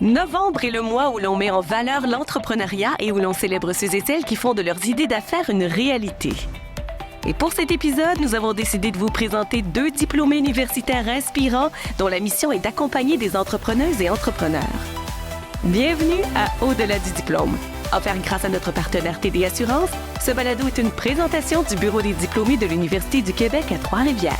Novembre est le mois où l'on met en valeur l'entrepreneuriat et où l'on célèbre ceux et celles qui font de leurs idées d'affaires une réalité. Et pour cet épisode, nous avons décidé de vous présenter 2 diplômés universitaires inspirants dont la mission est d'accompagner des entrepreneuses et entrepreneurs. Bienvenue à Au-delà du diplôme. Offert grâce à notre partenaire TD Assurance, ce balado est une présentation du Bureau des diplômés de l'Université du Québec à Trois-Rivières.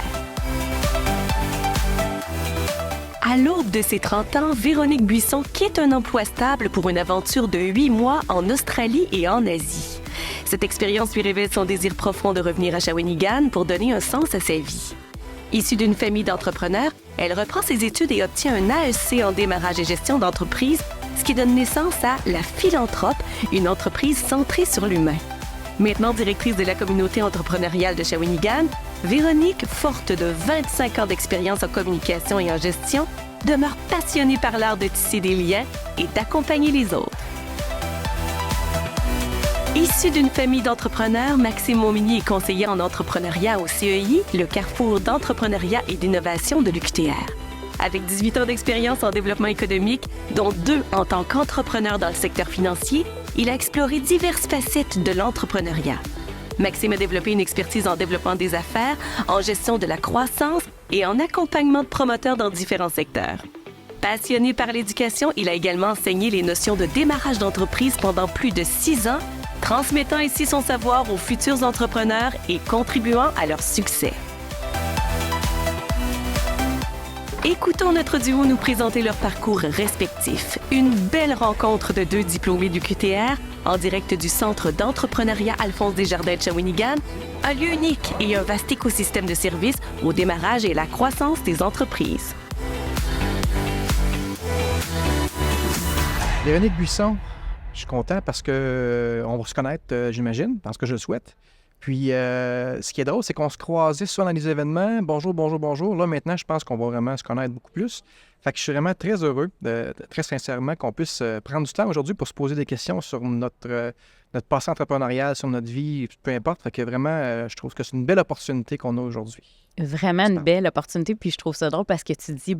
À l'aube de ses 30 ans, Véronique Buisson quitte un emploi stable pour une aventure de 8 mois en Australie et en Asie. Cette expérience lui révèle son désir profond de revenir à Shawinigan pour donner un sens à sa vie. Issue d'une famille d'entrepreneurs, elle reprend ses études et obtient un AEC en démarrage et gestion d'entreprise, ce qui donne naissance à La Philanthrope, une entreprise centrée sur l'humain. Maintenant directrice de la communauté entrepreneuriale de Shawinigan, Véronique, forte de 25 ans d'expérience en communication et en gestion, demeure passionnée par l'art de tisser des liens et d'accompagner les autres. Issue d'une famille d'entrepreneurs, Maxime Montminy est conseiller en entrepreneuriat au CEI, le carrefour d'entrepreneuriat et d'innovation de l'UQTR. Avec 18 ans d'expérience en développement économique, dont 2 en tant qu'entrepreneur dans le secteur financier, il a exploré diverses facettes de l'entrepreneuriat. Maxime a développé une expertise en développement des affaires, en gestion de la croissance et en accompagnement de promoteurs dans différents secteurs. Passionné par l'éducation, il a également enseigné les notions de démarrage d'entreprise pendant plus de 6 ans, transmettant ainsi son savoir aux futurs entrepreneurs et contribuant à leur succès. Écoutons notre duo nous présenter leur parcours respectif. Une belle rencontre de 2 diplômés du QTR en direct du Centre d'entrepreneuriat Alphonse Desjardins de Shawinigan, un lieu unique et un vaste écosystème de services au démarrage et la croissance des entreprises. Véronique Buisson, je suis content parce qu'on va se connaître, j'imagine, parce que je le souhaite. Puis, ce qui est drôle, c'est qu'on se croisait souvent dans les événements. Bonjour, bonjour, bonjour. Là, maintenant, je pense qu'on va vraiment se connaître beaucoup plus. Fait que je suis vraiment très heureux, très sincèrement, qu'on puisse prendre du temps aujourd'hui pour se poser des questions sur notre passé entrepreneurial, sur notre vie, peu importe. Fait que vraiment, je trouve que c'est une belle opportunité qu'on a aujourd'hui. Vraiment une belle opportunité. Puis je trouve ça drôle parce que tu dis,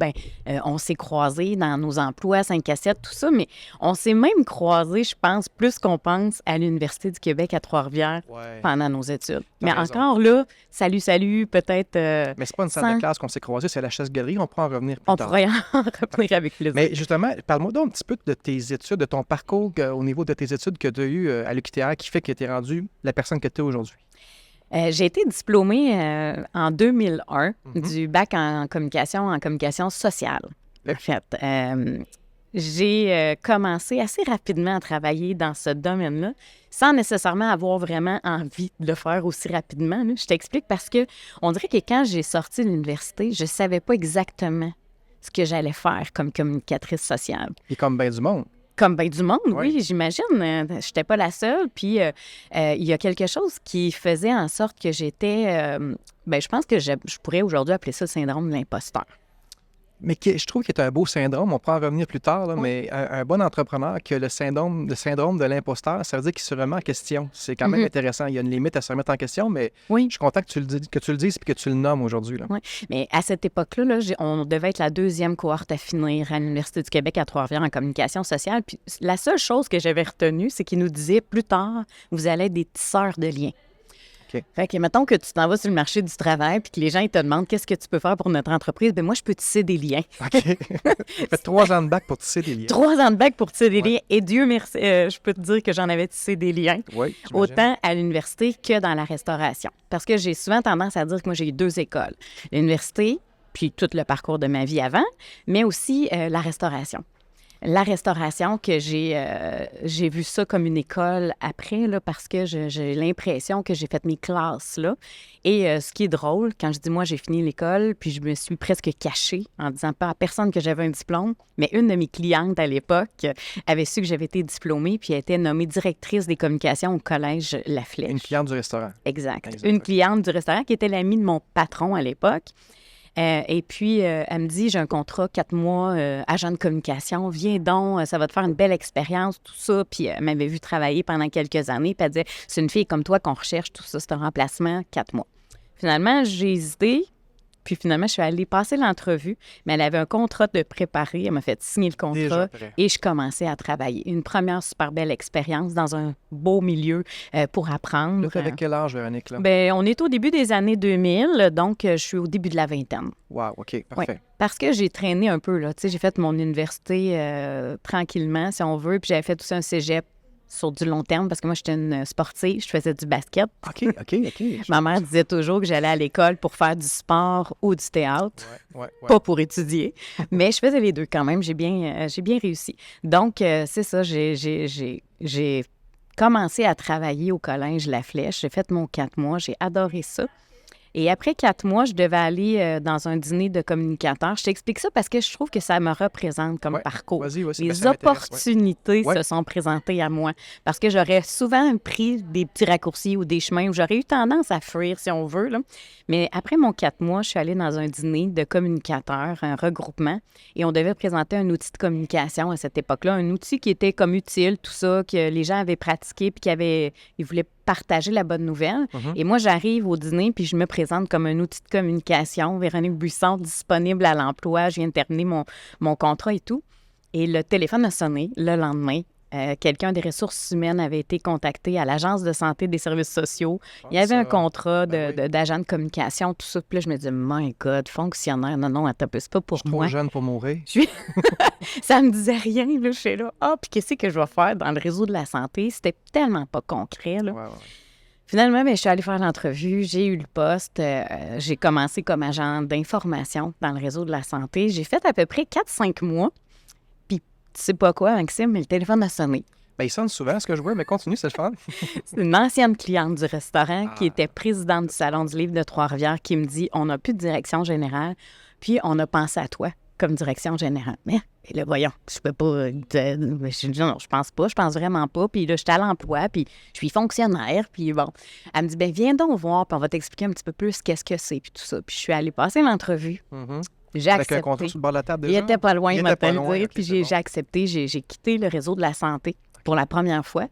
on s'est croisés dans nos emplois, 5 à 7, tout ça, mais on s'est même croisés, je pense, plus qu'on pense à l'Université du Québec à Trois-Rivières pendant nos études. Mais raison. encore là, salut, peut-être... Mais c'est pas une salle de classe qu'on s'est croisés, c'est la chasse-galerie. On pourra en revenir plus on tard. pourrait en revenir avec plaisir. Mais justement, parle-moi donc un petit peu de tes études, de ton parcours au niveau de tes études que tu as eues à l'UQTR qui fait que tu es rendue la personne que tu es aujourd'hui. J'ai été diplômée en 2001 du bac en communication sociale. En fait, j'ai commencé assez rapidement à travailler dans ce domaine-là, sans nécessairement avoir vraiment envie de le faire aussi rapidement. Là. Je t'explique parce que on dirait que quand j'ai sorti de l'université, je savais pas exactement ce que j'allais faire comme communicatrice sociale. Et comme bien du monde. Comme bien du monde, oui, j'imagine. Je n'étais pas la seule. Puis, il y a quelque chose qui faisait en sorte que j'étais... je pense que je pourrais aujourd'hui appeler ça le syndrome de l'imposteur. Mais je trouve qu'il y a un beau syndrome, on pourra en revenir plus tard, là, mais un bon entrepreneur qui a le syndrome de l'imposteur, ça veut dire qu'il se remet en question. C'est quand même intéressant. Il y a une limite à se remettre en question, mais je suis content que tu le dises et que tu le nommes aujourd'hui. Là. Oui, mais à cette époque-là, on devait être la 2e cohorte à finir à l'Université du Québec à Trois-Rivières en communication sociale. Puis la seule chose que j'avais retenue, c'est qu'il nous disait plus tard, vous allez être des tisseurs de liens. Okay. Fait que, mettons que tu t'en vas sur le marché du travail puis que les gens ils te demandent qu'est-ce que tu peux faire pour notre entreprise, moi, je peux tisser des liens. OK. Tu fait 3 ans de bac pour tisser des liens. 3 ans de bac pour tisser des liens. Et Dieu merci, je peux te dire que j'en avais tissé des liens. Oui, autant à l'université que dans la restauration. Parce que j'ai souvent tendance à dire que moi, j'ai eu 2 écoles. L'université, puis tout le parcours de ma vie avant, mais aussi la restauration. La restauration, que j'ai vu ça comme une école après, là, parce que j'ai l'impression que j'ai fait mes classes là. Et ce qui est drôle, quand je dis moi, j'ai fini l'école, puis je me suis presque cachée en disant pas à personne que j'avais un diplôme, mais une de mes clientes à l'époque avait su que j'avais été diplômée, puis elle était nommée directrice des communications au collège La Flèche. Une cliente du restaurant. Exact. Une cliente du restaurant qui était l'amie de mon patron à l'époque. Et puis, elle me dit, j'ai un contrat 4 mois, agent de communication, viens donc, ça va te faire une belle expérience, tout ça. Puis, elle m'avait vu travailler pendant quelques années, puis elle disait, c'est une fille comme toi qu'on recherche, tout ça, c'est un remplacement, 4 mois. Finalement, j'ai hésité, Puis finalement, je suis allée passer l'entrevue, mais elle avait un contrat de préparer. Elle m'a fait signer le contrat Déjà prêt. et je commençais à travailler. Une première super belle expérience dans un beau milieu pour apprendre. Là, t'avais quel âge, Véronique, là? Ben, on est au début des années 2000, donc je suis au début de la vingtaine. Wow, OK, parfait. Oui, parce que j'ai traîné un peu, là. Tu sais, j'ai fait mon université tranquillement, si on veut, puis j'avais fait aussi un cégep sur du long terme parce que moi, j'étais une sportive, je faisais du basket. OK. Ma mère disait toujours que j'allais à l'école pour faire du sport ou du théâtre, Ouais. pas pour étudier. Mais je faisais les deux quand même. J'ai bien réussi. Donc, c'est ça, j'ai commencé à travailler au collège La Flèche. J'ai fait mon 4 mois. J'ai adoré ça. Et après 4 mois, je devais aller dans un dîner de communicateurs. Je t'explique ça parce que je trouve que ça me représente comme parcours. Vas-y, Les ben, ça m'intéresse, opportunités se sont présentées à moi. Parce que j'aurais souvent pris des petits raccourcis ou des chemins où j'aurais eu tendance à fuir, si on veut, là. Mais après mon 4 mois, je suis allée dans un dîner de communicateurs, un regroupement, et on devait présenter un outil de communication à cette époque-là, un outil qui était comme utile, tout ça, que les gens avaient pratiqué, puis ils voulaient partager la bonne nouvelle. Et moi, j'arrive au dîner, puis je me présente comme un outil de communication. Véronique Buisson, disponible à l'emploi. Je viens de terminer mon contrat et tout. Et le téléphone a sonné le lendemain. Quelqu'un des ressources humaines avait été contacté à l'Agence de santé des services sociaux. Il y avait un contrat d'agent de communication, tout ça. Puis là, je me dis, my God, fonctionnaire. Non, attends, c'est pas pour Je suis moi. trop jeune pour mourir. Ça me disait rien, là. Je suis là, puis qu'est-ce que je vais faire dans le réseau de la santé? C'était tellement pas concret, là. Ouais. Finalement, je suis allée faire l'entrevue, j'ai eu le poste, j'ai commencé comme agent d'information dans le réseau de la santé. J'ai fait à peu près 4-5 mois. Puis, tu sais pas quoi, Maxime, mais le téléphone a sonné. Ben, il sonne souvent, ce que je vois, mais continue, c'est le fun. C'est une ancienne cliente du restaurant qui était présidente du Salon du livre de Trois-Rivières qui me dit « On n'a plus de direction générale, puis on a pensé à toi comme direction générale. » Mais là, voyons, je peux pas... je dis non, je pense vraiment pas. Puis là, je suis à l'emploi, puis je suis fonctionnaire, puis bon. Elle me dit, ben viens donc voir, puis on va t'expliquer un petit peu plus qu'est-ce que c'est, puis tout ça. Puis je suis allée passer l'entrevue. J'ai Avec accepté. un contrat sur le bord de la table déjà? Il était pas loin, il m'a pas le loin, dire. ok, Puis c'est bon. j'ai accepté, j'ai quitté le réseau de la santé pour la première fois,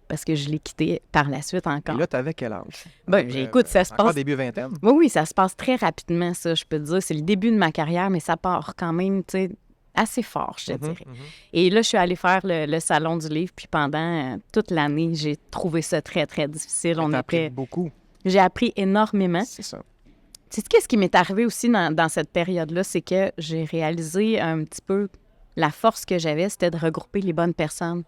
parce que je l'ai quitté par la suite encore. Et là, t'avais quel âge? Ben, écoute, ça se Encore passe... début vingtaine? Oui, ça se passe très rapidement, ça, je peux te dire. C'est le début de ma carrière, mais ça part quand même, tu sais, assez fort, je te dirais. Et là, je suis allée faire le Salon du livre, puis pendant toute l'année, j'ai trouvé ça très, très difficile. T'as appris beaucoup. J'ai appris énormément. C'est ça. Tu sais, qu'est-ce qui m'est arrivé aussi dans cette période-là, c'est que j'ai réalisé un petit peu la force que j'avais, c'était de regrouper les bonnes personnes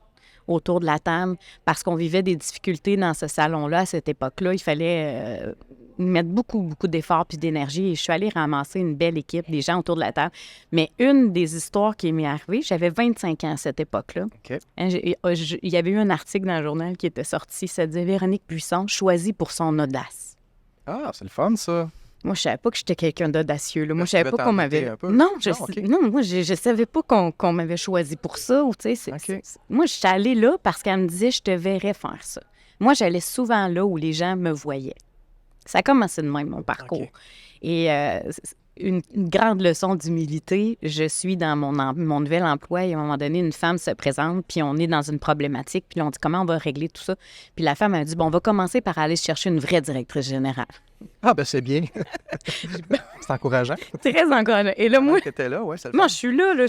autour de la table, parce qu'on vivait des difficultés dans ce salon-là à cette époque-là. Il fallait mettre beaucoup, beaucoup d'efforts puis d'énergie. Et je suis allée ramasser une belle équipe, des gens autour de la table. Mais une des histoires qui m'est arrivée, j'avais 25 ans à cette époque-là. OK. Il y avait eu un article dans le journal qui était sorti, ça disait « Véronique Buisson, choisie pour son audace ». Ah, c'est le fun, ça. Moi, je savais pas que j'étais quelqu'un d'audacieux. Là. Moi, je Tu savais devais pas qu'on t'en m'avait... douter un peu. Non, OK. non, moi, je savais pas qu'on m'avait choisi pour ça. Ou, tu sais, OK. moi, je suis allée là parce qu'elle me disait « Je te verrais faire ça ». Moi, j'allais souvent là où les gens me voyaient. Ça a commencé de même, mon parcours. OK. Et une grande leçon d'humilité. Je suis dans mon nouvel emploi et à un moment donné, une femme se présente, puis on est dans une problématique, puis là, on dit comment on va régler tout ça. Puis la femme a dit, bon, on va commencer par aller chercher une vraie directrice générale. Ah, ben c'est bien. C'est encourageant. Très encourageant. Et là, moi, T'étais là, ouais, c'est le moi, fun. je suis là, je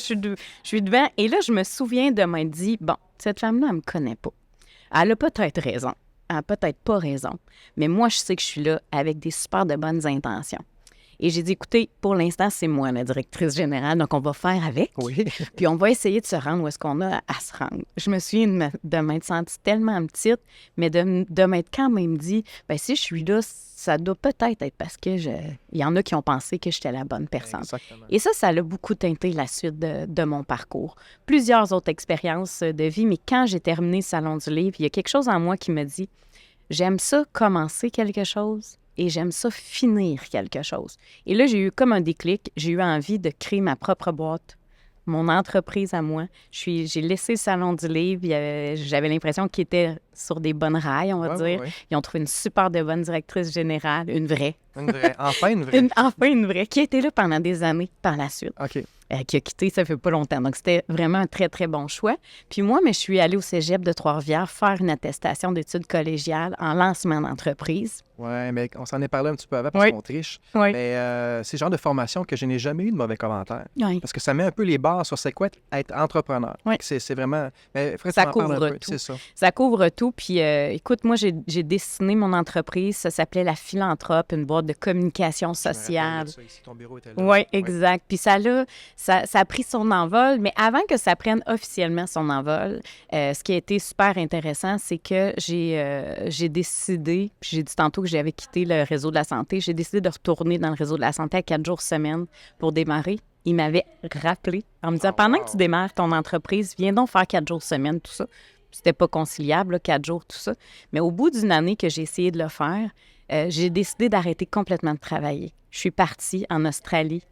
suis devant. Et là, je me souviens de m'être dit, bon, cette femme-là, elle me connaît pas. Elle a peut-être raison. Elle a peut-être pas raison. Mais moi, je sais que je suis là avec des super de bonnes intentions. Et j'ai dit, écoutez, pour l'instant, c'est moi la directrice générale, donc on va faire avec. Oui. Puis on va essayer de se rendre où est-ce qu'on a à se rendre. Je me souviens de m'être sentie tellement petite, mais de m'être quand même dit, bien, si je suis là, ça doit peut-être être parce que il y en a qui ont pensé que j'étais la bonne personne. Exactement. Et ça a beaucoup teinté la suite de mon parcours. Plusieurs autres expériences de vie, mais quand j'ai terminé le Salon du livre, il y a quelque chose en moi qui me dit, j'aime ça commencer quelque chose et j'aime ça finir quelque chose. Et là, j'ai eu comme un déclic. J'ai eu envie de créer ma propre boîte, mon entreprise à moi. J'ai laissé le Salon du livre. J'avais l'impression qu'il était sur des bonnes rails, on va dire. Ouais. Ils ont trouvé une super de bonne directrice générale, une vraie. Une vraie. Enfin, une vraie. Enfin une vraie, qui a été là pendant des années par la suite. OK. Qui a quitté, ça fait pas longtemps. Donc, c'était vraiment un très, très bon choix. Puis moi, mais je suis allée au cégep de Trois-Rivières faire une attestation d'études collégiales en lancement d'entreprise. Oui, mais on s'en est parlé un petit peu avant parce Oui. qu'on triche. Oui. Mais c'est le genre de formation que je n'ai jamais eu de mauvais commentaires. Oui. Parce que ça met un peu les bases sur c'est quoi être entrepreneur. Oui. C'est vraiment... Mais Fred, Ça tu m'en parles couvre un peu. tout. C'est ça. Ça couvre tout. Puis, écoute, moi, j'ai dessiné mon entreprise. Ça s'appelait La Philanthrope, une boîte de communication Je me sociale. rappelle de ça ici, ton bureau était là. Oui, exact. Puis ça a pris son envol, mais avant que ça prenne officiellement son envol, ce qui a été super intéressant, c'est que j'ai décidé, puis j'ai dit tantôt que j'avais quitté le réseau de la santé, j'ai décidé de retourner dans le réseau de la santé à 4 jours semaine pour démarrer. Il m'avait rappelé en me disant, pendant que tu démarres ton entreprise, viens donc faire 4 jours semaine, tout ça. C'était pas conciliable, là, 4 jours, tout ça. Mais au bout d'une année que j'ai essayé de le faire, j'ai décidé d'arrêter complètement de travailler. Je suis partie en Australie.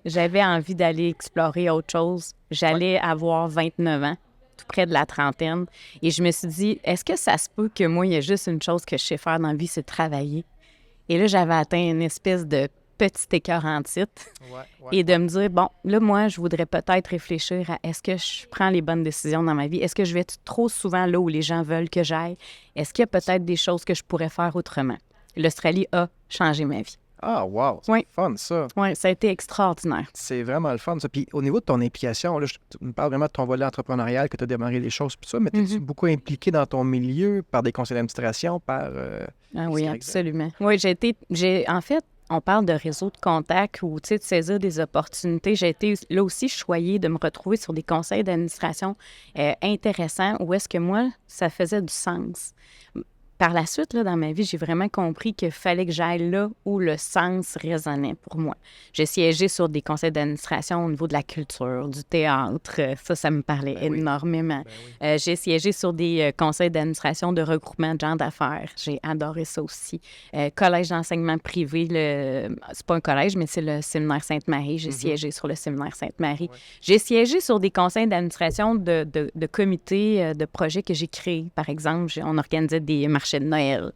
J'avais envie d'aller explorer autre chose. J'allais avoir 29 ans, tout près de la trentaine. Et je me suis dit, est-ce que ça se peut que moi, il y a juste une chose que je sais faire dans la vie, c'est travailler? Et là, j'avais atteint une espèce de petit écœur en titre. Et de me dire, bon, là, moi, je voudrais peut-être réfléchir à est-ce que je prends les bonnes décisions dans ma vie? Est-ce que je vais trop souvent là où les gens veulent que j'aille? Est-ce qu'il y a peut-être des choses que je pourrais faire autrement? L'Australie a changé ma vie. Ah, wow! C'est Oui. fun, ça. Oui, ça a été extraordinaire. C'est vraiment le fun, ça. Puis au niveau de ton implication, là, tu me parles vraiment de ton volet entrepreneurial, que tu as démarré les choses, puis ça, mais es-tu beaucoup impliqué dans ton milieu, par des conseils d'administration, par... Ah oui, XYZ? absolument. Oui, en fait, on parle de réseau de contacts ou, tu sais, de saisir des opportunités. J'ai été là aussi choyée de me retrouver sur des conseils d'administration intéressants où est-ce que moi, ça faisait du sens. Par la suite, là, dans ma vie, j'ai vraiment compris qu'il fallait que j'aille là où le sens résonnait pour moi. J'ai siégé sur des conseils d'administration au niveau de la culture, du théâtre. Ça me parlait énormément. J'ai siégé sur des conseils d'administration de regroupement de gens d'affaires. J'ai adoré ça aussi. Collège d'enseignement privé, c'est pas un collège, mais c'est le séminaire Sainte-Marie. J'ai siégé sur le séminaire Sainte-Marie. J'ai siégé sur des conseils d'administration de comités, de projets que j'ai créés. Par exemple, on organisait des marchés de Noël.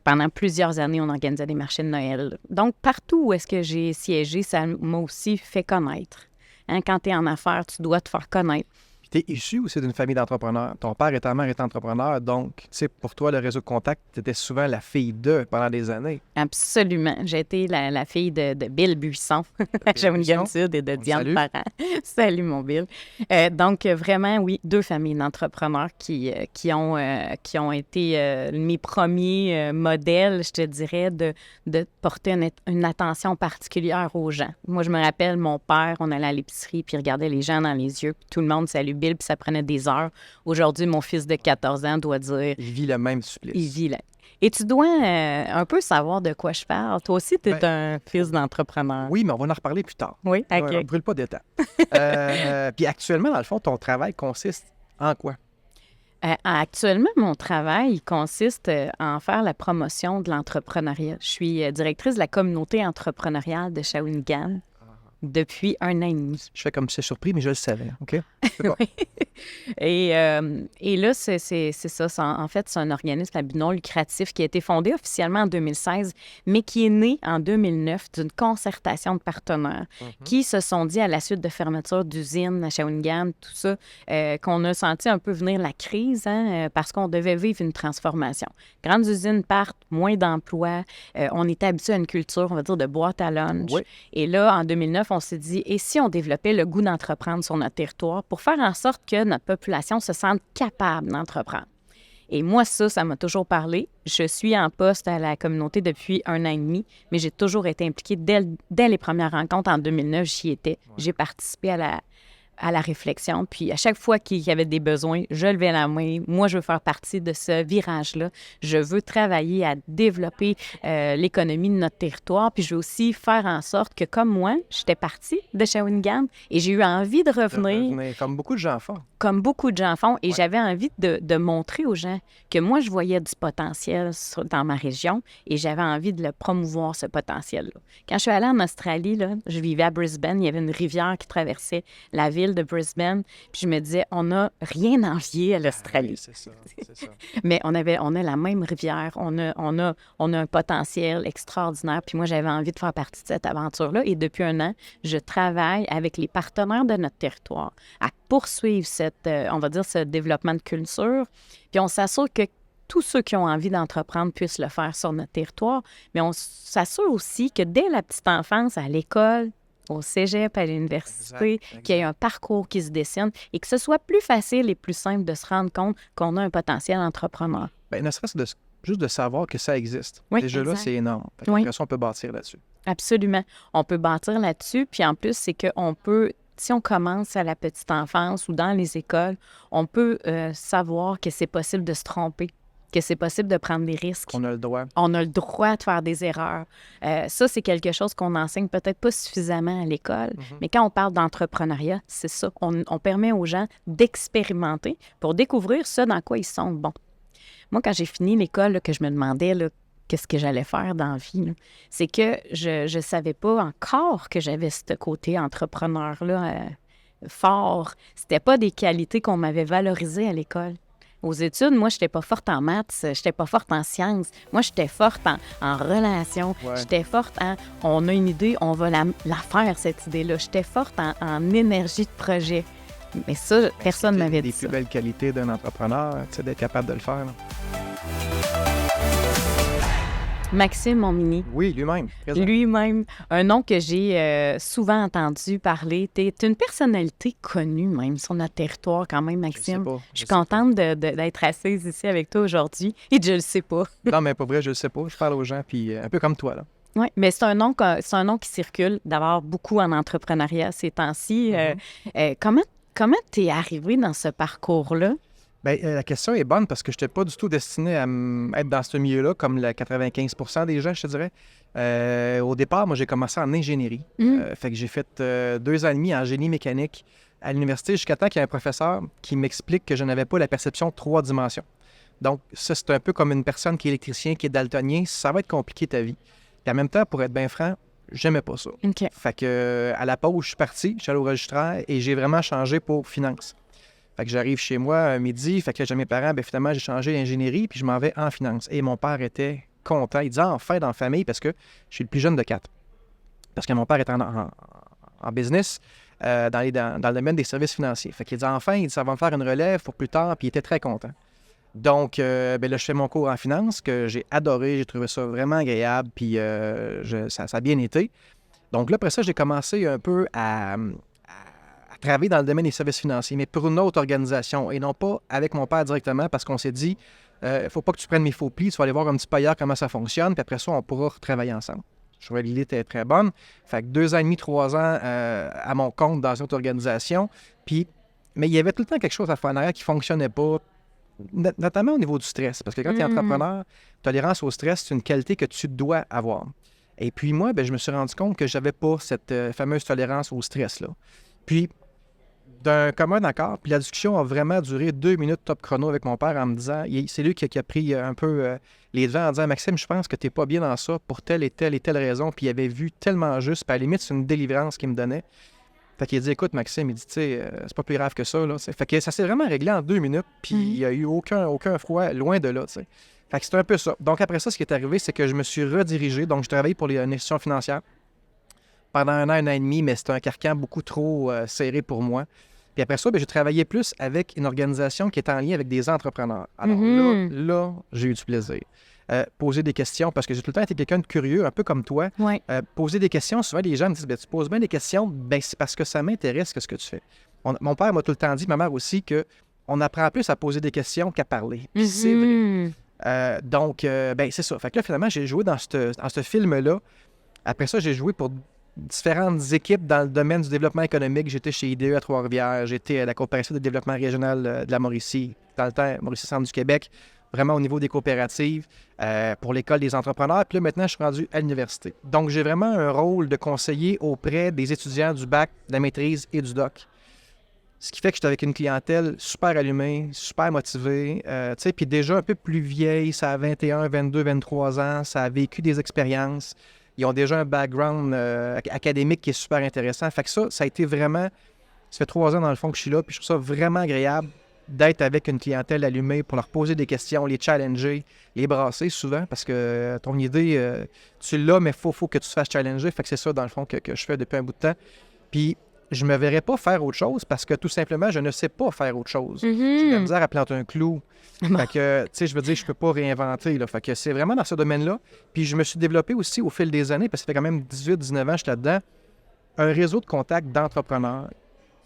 Pendant plusieurs années, on organisait des marchés de Noël. Donc, partout où est-ce que j'ai siégé, ça m'a aussi fait connaître. Hein, quand tu es en affaires, tu dois te faire connaître. Puis tu es issu aussi d'une famille d'entrepreneurs. Ton père et ta mère étaient entrepreneurs, donc, tu sais, pour toi, le réseau de contact, tu étais souvent la fille d'eux pendant des années. Absolument. J'ai été la fille de Bill Buisson, à Shawinigan-Sud, et de Diane salue. Parent. Salut, mon Bill. Donc, vraiment, oui, 2 familles d'entrepreneurs qui ont été mes premiers modèles, je te dirais, de porter une attention particulière aux gens. Moi, je me rappelle, mon père, on allait à l'épicerie, puis il regardait les gens dans les yeux, puis tout le monde salue Bill, puis ça prenait des heures. Aujourd'hui, mon fils de 14 ans doit dire... Il vit le même supplice. Il vit là. Et tu dois un peu savoir de quoi je parle. Toi aussi, tu es un fils d'entrepreneur. Oui, mais on va en reparler plus tard. Oui, OK. Ouais, on brûle pas d'étapes. Puis actuellement, dans le fond, ton travail consiste en quoi? Actuellement, mon travail il consiste en faire la promotion de l'entrepreneuriat. Je suis directrice de la communauté entrepreneuriale de Shawinigan depuis 1 an et demi. Je fais comme si c'est surpris, mais je le savais, OK? C'est bon. Oui. Et là, c'est ça. En fait, c'est un organisme à but non lucratif qui a été fondé officiellement en 2016, mais qui est né en 2009 d'une concertation de partenaires qui se sont dit à la suite de fermeture d'usines à Shawinigan, tout ça, qu'on a senti un peu venir la crise, parce qu'on devait vivre une transformation. Grandes usines partent, moins d'emplois. On était habitué à une culture, on va dire, de boîte à lunch. Oui. Et là, en 2009, on s'est dit, et si on développait le goût d'entreprendre sur notre territoire pour faire en sorte que notre population se sente capable d'entreprendre? Et moi, ça m'a toujours parlé. Je suis en poste à la communauté depuis 1 an et demi, mais j'ai toujours été impliquée dès les premières rencontres. En 2009, j'y étais. Ouais. J'ai participé à la réflexion. Puis à chaque fois qu'il y avait des besoins, je levais la main. Moi, je veux faire partie de ce virage-là. Je veux travailler à développer l'économie de notre territoire. Puis je veux aussi faire en sorte que, comme moi, j'étais partie de Shawinigan et j'ai eu envie de revenir. Comme beaucoup de gens font. comme beaucoup de gens font. Et j'avais envie de montrer aux gens que moi, je voyais du potentiel dans ma région et j'avais envie de le promouvoir, ce potentiel-là. Quand je suis allée en Australie, là, je vivais à Brisbane, il y avait une rivière qui traversait la ville de Brisbane. Puis je me disais, on n'a rien à envier à l'Australie. Oui, c'est ça. Mais on a la même rivière, on a un potentiel extraordinaire. Puis moi, j'avais envie de faire partie de cette aventure-là. Et depuis un an, je travaille avec les partenaires de notre territoire à poursuivre on va dire, ce développement de culture. Puis on s'assure que tous ceux qui ont envie d'entreprendre puissent le faire sur notre territoire. Mais on s'assure aussi que dès la petite enfance, à l'école, au cégep, à l'université, qu'il y ait un parcours qui se dessine et que ce soit plus facile et plus simple de se rendre compte qu'on a un potentiel entrepreneur. Bien, ne serait-ce juste de savoir que ça existe. Oui, Déjà exact. là, c'est énorme. Oui. Après ça, on peut bâtir là-dessus. Absolument. On peut bâtir là-dessus. Puis en plus, c'est qu'on peut, si on commence à la petite enfance ou dans les écoles, on peut savoir que c'est possible de se tromper, que c'est possible de prendre des risques. On a le droit. On a le droit de faire des erreurs. Ça, c'est quelque chose qu'on enseigne peut-être pas suffisamment à l'école, mais quand on parle d'entrepreneuriat, c'est ça. On permet aux gens d'expérimenter pour découvrir ce dans quoi ils sont bons. Moi, quand j'ai fini l'école, là, que je me demandais là, qu'est-ce que j'allais faire dans la vie, là, c'est que je ne savais pas encore que j'avais ce côté entrepreneur-là fort. C'était pas des qualités qu'on m'avait valorisées à l'école. Aux études, moi, je n'étais pas forte en maths, je n'étais pas forte en sciences. Moi, j'étais forte en relations. Ouais. J'étais forte en... On a une idée, on va la faire, cette idée-là. J'étais forte en énergie de projet. Mais ça, personne ne m'avait dit ça. C'est des plus belles qualités d'un entrepreneur, d'être capable de le faire. Là. Maxime Montminy. Oui, lui-même. Présent. Lui-même. Un nom que j'ai souvent entendu parler. Tu es une personnalité connue même sur notre territoire quand même, Maxime. Je suis contente d'être assise ici avec toi aujourd'hui et je le sais pas. Non, mais pas vrai, je le sais pas. Je parle aux gens, puis un peu comme toi, là. Oui, mais c'est un nom qui circule d'avoir beaucoup en entrepreneuriat ces temps-ci. Comment tu es arrivé dans ce parcours-là? Bien, la question est bonne parce que je n'étais pas du tout destiné à être dans ce milieu-là, comme le 95 des gens, je te dirais. Au départ, moi, j'ai commencé en ingénierie. Fait que j'ai fait 2 ans et demi en génie mécanique à l'université jusqu'à temps qu'il y ait un professeur qui m'explique que je n'avais pas la perception de 3 dimensions. Donc, ça, c'est un peu comme une personne qui est électricien, qui est daltonien. Ça va être compliqué ta vie. Puis en même temps, pour être bien franc, j'aimais pas ça. OK. Fait que à la pause, je suis parti, je suis allé au registraire et j'ai vraiment changé pour finance. Fait que j'arrive chez moi à midi, fait que là, j'ai mes parents, bien finalement, j'ai changé l'ingénierie, puis je m'en vais en finance. Et mon père était content. Il disait enfin dans la famille, parce que je suis le plus jeune de 4. Parce que mon père était en business, dans le domaine des services financiers. Fait qu'il dit enfin, ça va me faire une relève pour plus tard, puis il était très content. Donc, là, je fais mon cours en finance, que j'ai adoré, j'ai trouvé ça vraiment agréable, puis ça a bien été. Donc là, après ça, j'ai commencé un peu à travailler dans le domaine des services financiers, mais pour une autre organisation, et non pas avec mon père directement, parce qu'on s'est dit, il ne faut pas que tu prennes mes faux plis, tu vas aller voir un petit peu ailleurs comment ça fonctionne, puis après ça, on pourra travailler ensemble. Je trouvais que l'idée était très bonne. Fait que 2 ans et demi, 3 ans à mon compte dans une autre organisation, mais il y avait tout le temps quelque chose à faire en arrière qui ne fonctionnait pas, notamment au niveau du stress, parce que quand tu es entrepreneur, tolérance au stress, c'est une qualité que tu dois avoir. Et puis moi, je me suis rendu compte que je n'avais pas cette fameuse tolérance au stress-là. Puis, d'un commun accord, puis la discussion a vraiment duré 2 minutes top chrono avec mon père en me disant, c'est lui qui a pris un peu les devants en disant, Maxime, je pense que tu n'es pas bien dans ça pour telle et telle et telle raison, puis il avait vu tellement juste, puis à la limite, c'est une délivrance qu'il me donnait. Fait qu'il a dit, écoute, Maxime, il dit, tu sais, c'est pas plus grave que ça, là. Fait que ça s'est vraiment réglé en 2 minutes, puis il n'y a eu aucun froid loin de là, tu sais. Fait que c'est un peu ça. Donc après ça, ce qui est arrivé, c'est que je me suis redirigé, donc je travaillais pour une institution financière pendant 1 an et demi, mais c'était un carcan beaucoup trop serré pour moi. Puis après ça, j'ai travaillé plus avec une organisation qui est en lien avec des entrepreneurs. Alors là, j'ai eu du plaisir. Poser des questions, parce que j'ai tout le temps été quelqu'un de curieux, un peu comme toi. Ouais. Poser des questions, souvent les gens me disent, tu poses bien des questions, c'est parce que ça m'intéresse ce que tu fais. Mon père m'a tout le temps dit, ma mère aussi, qu'on apprend plus à poser des questions qu'à parler. Puis c'est vrai. Donc, c'est ça. Fait que là, finalement, j'ai joué dans ce film-là. Après ça, j'ai joué pour différentes équipes dans le domaine du développement économique. J'étais chez IDE à Trois-Rivières, j'étais à la coopérative de développement régional de la Mauricie, dans le temps, Mauricie-Centre du Québec, vraiment au niveau des coopératives, pour l'école des entrepreneurs. Puis là, maintenant, je suis rendu à l'université. Donc, j'ai vraiment un rôle de conseiller auprès des étudiants du bac, de la maîtrise et du doc. Ce qui fait que j'étais avec une clientèle super allumée, super motivée, tu sais, puis déjà un peu plus vieille, ça a 21, 22, 23 ans, ça a vécu des expériences. Ils ont déjà un background académique qui est super intéressant. Fait que ça a été vraiment... Ça fait 3 ans, dans le fond, que je suis là, puis je trouve ça vraiment agréable d'être avec une clientèle allumée pour leur poser des questions, les challenger, les brasser souvent, parce que ton idée, tu l'as, mais il faut que tu te fasses challenger. Fait que c'est ça, dans le fond, que je fais depuis un bout de temps. Puis je me verrais pas faire autre chose parce que tout simplement, je ne sais pas faire autre chose. J'ai de la misère à planter un clou. Fait que, tu sais, je veux dire, je peux pas réinventer, là. Fait que c'est vraiment dans ce domaine-là. Puis je me suis développé aussi au fil des années, parce que ça fait quand même 18-19 ans que je suis là-dedans, un réseau de contacts d'entrepreneurs.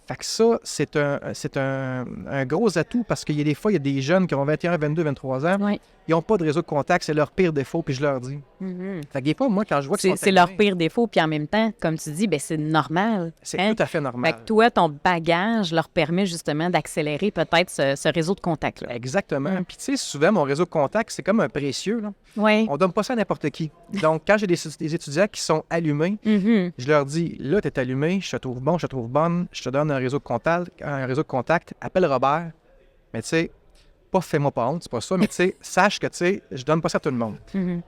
Fait que ça, c'est un gros atout parce qu'il y a des fois, il y a des jeunes qui ont 21, 22, 23 ans, Oui. ils n'ont pas de réseau de contacts, c'est leur pire défaut, puis je leur dis. Fait que des fois, moi, quand je vois qu'ils sont C'est leur allumés, pire défaut, puis en même temps, comme tu dis, ben c'est normal. c'est hein. tout à fait normal. Fait que toi, ton bagage leur permet justement d'accélérer peut-être ce réseau de contacts-là. Exactement. Puis tu sais, souvent, mon réseau de contacts, c'est comme un précieux, là. Oui. On donne pas ça à n'importe qui. Donc, quand j'ai des étudiants qui sont allumés, je leur dis, là, tu es allumé, je te trouve bon, je te trouve bonne, je te donne un réseau de contacts, appelle Robert. Mais tu sais, pas fais-moi pas honte, c'est pas ça, mais tu sais, sache que tu sais, je donne pas ça à tout le monde.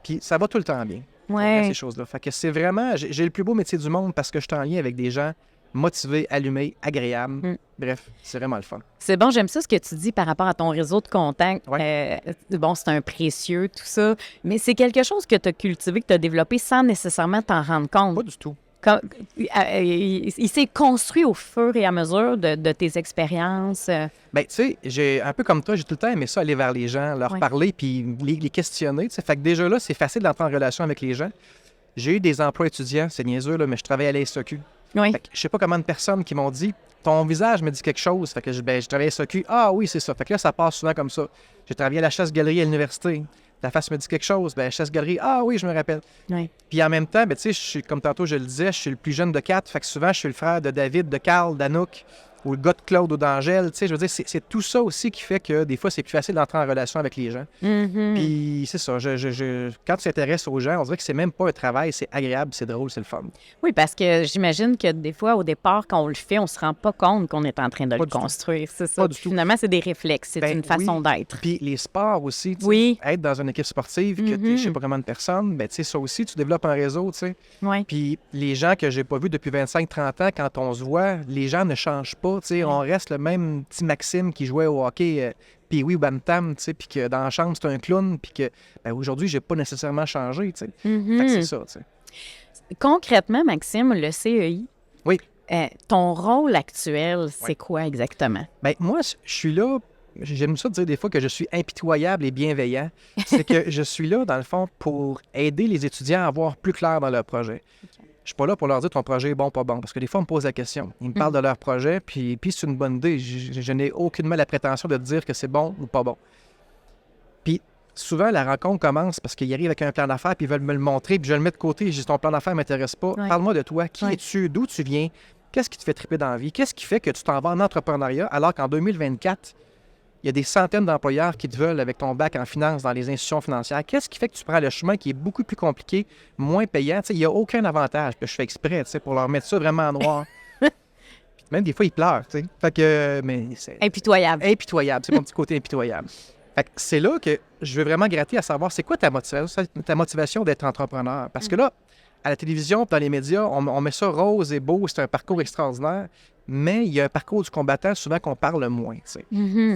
Puis ça va tout le temps bien. Ouais. Ces choses-là. Fait que c'est vraiment, j'ai le plus beau métier du monde parce que je suis en lien avec des gens motivés, allumés, agréables. Bref, c'est vraiment le fun. C'est bon, j'aime ça ce que tu dis par rapport à ton réseau de contacts. Ouais. Bon, c'est un précieux, tout ça, mais c'est quelque chose que tu as cultivé, que tu as développé sans nécessairement t'en rendre compte. Pas du tout. Il s'est construit au fur et à mesure de tes expériences. Ben, tu sais, j'ai un peu comme toi, j'ai tout le temps aimé ça, aller vers les gens, leur Ouais. parler, puis les questionner. Tu sais. Fait que déjà là, c'est facile d'entrer en relation avec les gens. J'ai eu des emplois étudiants, c'est niaiseux, là, mais je travaille à la SAQ. Oui. Fait que je sais pas combien de personnes qui m'ont dit ton visage me dit quelque chose. Fait que je travaille à la SAQ. Ah oui, c'est ça. Fait que là, ça passe souvent comme ça. J'ai travaillé à la chasse-galerie à l'université. Ta face me dit quelque chose. Ben, chasse-galerie. Ah oui, je me rappelle. Oui. Puis en même temps, ben, tu sais, je suis, comme tantôt je le disais, je suis le plus jeune de 4. Fait que souvent, je suis le frère de David, de Carl, d'Anouk, ou le gars de Claude ou d'Angèle. Tu sais, je veux dire, c'est tout ça aussi qui fait que des fois, c'est plus facile d'entrer en relation avec les gens. Puis c'est ça. Quand tu t'intéresses aux gens, on dirait que c'est même pas un travail, c'est agréable, c'est drôle, c'est le fun. Oui, parce que j'imagine que des fois, au départ, quand on le fait, on se rend pas compte qu'on est en train de Pas le du tout. construire. C'est ça. Pas du Puis tout. finalement, c'est des réflexes, c'est Ben une façon oui. d'être. Puis les sports aussi, tu sais, Oui. être dans une équipe sportive, que tu je sais pas combien de personnes, ben tu sais, ça aussi, tu développes un réseau, tu sais. Oui. Puis les gens que j'ai pas vus depuis 25-30 ans, quand on se voit, les gens ne changent pas, tu sais. On reste le même petit Maxime qui jouait au hockey, puis oui, Bantam, tu sais, puis que dans la chambre, c'est un clown, puis que ben, aujourd'hui, j'ai pas nécessairement changé, tu sais. Fait que c'est ça, tu sais. Concrètement, Maxime, le CEI, Oui. ton rôle actuel, c'est quoi exactement? Ben moi, je suis là, j'aime ça dire des fois que je suis impitoyable et bienveillant. C'est que je suis là, dans le fond, pour aider les étudiants à voir plus clair dans leur projet. Je suis pas là pour leur dire ton projet est bon, pas bon, parce que des fois, on me pose la question. Ils me parlent de leur projet, puis c'est une bonne idée. Je n'ai aucunement la prétention de dire que c'est bon ou pas bon. Puis souvent, la rencontre commence parce qu'ils arrivent avec un plan d'affaires, puis ils veulent me le montrer, puis je le mets de côté, je dis ton plan d'affaires ne m'intéresse pas. Ouais. Parle-moi de toi. Qui Ouais. es-tu? D'où tu viens? Qu'est-ce qui te fait triper dans la vie? Qu'est-ce qui fait que tu t'en vas en entrepreneuriat alors qu'en 2024, il y a des centaines d'employeurs qui te veulent avec ton bac en finance dans les institutions financières? Qu'est-ce qui fait que tu prends le chemin qui est beaucoup plus compliqué, moins payant? Tu sais, il n'y a aucun avantage. Puis je fais exprès, tu sais, pour leur mettre ça vraiment en noir. Puis même des fois, ils pleurent, tu sais. Fait que, mais c'est Impitoyable. impitoyable. C'est mon petit côté impitoyable. Fait que c'est là que je veux vraiment gratter à savoir c'est quoi ta motivation d'être entrepreneur. Parce que là, à la télévision, dans les médias, on met ça rose et beau, c'est un parcours extraordinaire, mais il y a un parcours du combattant souvent qu'on parle moins, tu sais.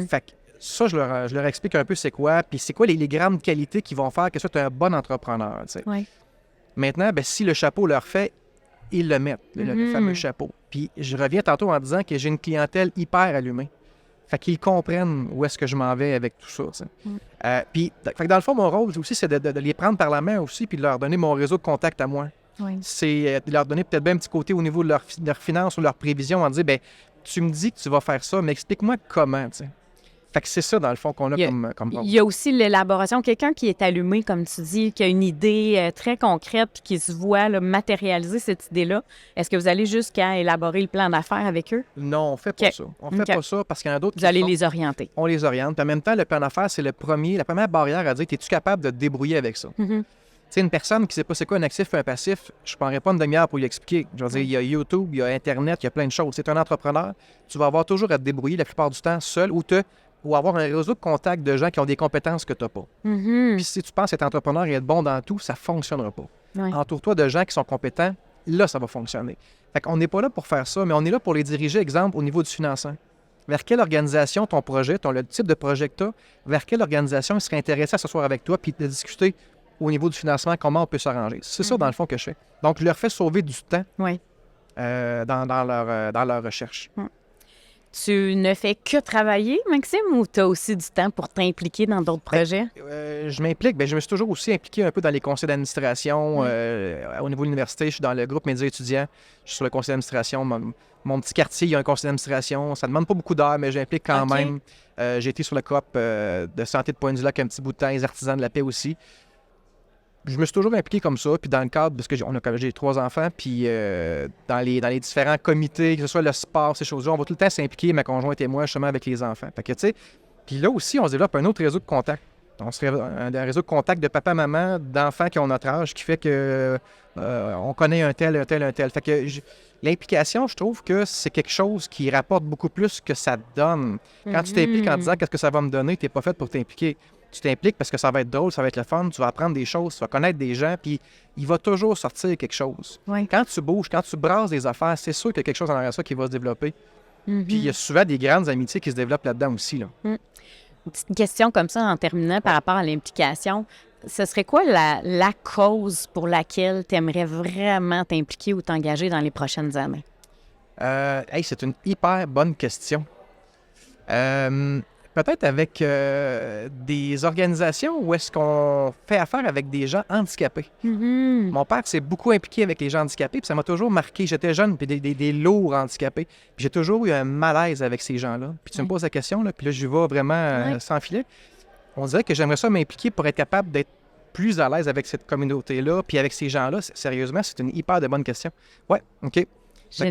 Fait que ça, je leur explique un peu c'est quoi, puis c'est quoi les grandes qualités qui vont faire que tu es un bon entrepreneur, tu sais. Oui. Maintenant, ben, si le chapeau leur fait, ils le mettent, le fameux chapeau. Puis je reviens tantôt en disant que j'ai une clientèle hyper allumée. Fait qu'ils comprennent où est-ce que je m'en vais avec tout ça, tu sais. Puis, fait que dans le fond, mon rôle aussi, c'est de les prendre par la main aussi, puis de leur donner mon réseau de contact à moi. Oui. C'est de leur donner peut-être bien un petit côté au niveau de leur finances ou leur prévision, en disant, ben tu me dis que tu vas faire ça, mais explique-moi comment, tu sais. Fait que c'est ça, dans le fond, qu'on a comme rôle. Il y a aussi l'élaboration. Quelqu'un qui est allumé, comme tu dis, qui a une idée très concrète puis qui se voit là, matérialiser cette idée-là. Est-ce que vous allez jusqu'à élaborer le plan d'affaires avec eux? Non, on fait pas OK. ça. On fait OK. pas ça parce qu'il y en a d'autres Vous qui allez font. les orienter. On les oriente. Puis en même temps, le plan d'affaires, c'est la première barrière à dire, es-tu capable de te débrouiller avec ça? sais, une personne qui ne sait pas c'est quoi un actif et un passif, je ne prendrai pas une demi-heure pour lui expliquer. Je veux dire, il y a YouTube, il y a Internet, il y a plein de choses. C'est un entrepreneur, tu vas avoir toujours à te débrouiller la plupart du temps seul ou avoir un réseau de contacts de gens qui ont des compétences que tu n'as pas. Puis si tu penses être entrepreneur et être bon dans tout, ça ne fonctionnera pas. Ouais. Entoure-toi de gens qui sont compétents, là, ça va fonctionner. Fait qu'on n'est pas là pour faire ça, mais on est là pour les diriger, exemple, au niveau du financement. Vers quelle organisation ton projet, le type de projet que tu as, vers quelle organisation il serait intéressé à s'asseoir avec toi puis de discuter au niveau du financement, comment on peut s'arranger. C'est ça, dans le fond, que je fais. Donc, je leur fais sauver du temps Oui. dans leur recherche. Tu ne fais que travailler, Maxime, ou tu as aussi du temps pour t'impliquer dans d'autres projets? Je m'implique. Je me suis toujours aussi impliqué un peu dans les conseils d'administration. Au niveau de l'université, je suis dans le groupe médias étudiants. Je suis sur le conseil d'administration. Mon petit quartier, il y a un conseil d'administration. Ça ne demande pas beaucoup d'heures, mais j'implique quand même. J'ai été sur le coop de santé de Pointe-du-Lac un petit bout de temps, les artisans de la paix aussi. Je me suis toujours impliqué comme ça, puis dans le cadre, parce que j'ai 3 enfants, puis dans les différents comités, que ce soit le sport, ces choses-là, on va tout le temps s'impliquer, ma conjointe et moi, justement, avec les enfants. Fait que, tu sais, puis là aussi, on se développe un autre réseau de contacts. On se un réseau de contacts de papa-maman, d'enfants qui ont notre âge, qui fait que on connaît un tel. Fait que l'implication, je trouve que c'est quelque chose qui rapporte beaucoup plus que ça te donne. Quand tu t'impliques en disant qu'est-ce que ça va me donner, tu n'es pas fait pour t'impliquer. Tu t'impliques parce que ça va être drôle, ça va être le fun, tu vas apprendre des choses, tu vas connaître des gens, puis il va toujours sortir quelque chose. Oui. Quand tu bouges, quand tu brasses des affaires, c'est sûr qu'il y a quelque chose en arrière de ça qui va se développer. Puis il y a souvent des grandes amitiés qui se développent là-dedans aussi. Là. Une petite question comme ça en terminant par rapport à l'implication. Ce serait quoi la cause pour laquelle tu aimerais vraiment t'impliquer ou t'engager dans les prochaines années? C'est une hyper bonne question. Peut-être avec des organisations où est-ce qu'on fait affaire avec des gens handicapés. Mon père s'est beaucoup impliqué avec les gens handicapés, puis ça m'a toujours marqué. J'étais jeune, puis des lourds handicapés. Puis j'ai toujours eu un malaise avec ces gens-là. Puis tu me poses la question, là, puis là, je vais vraiment sans filet. On dirait que j'aimerais ça m'impliquer pour être capable d'être plus à l'aise avec cette communauté-là, puis avec ces gens-là. Sérieusement, c'est une hyper de bonne question. Ouais, OK. Fait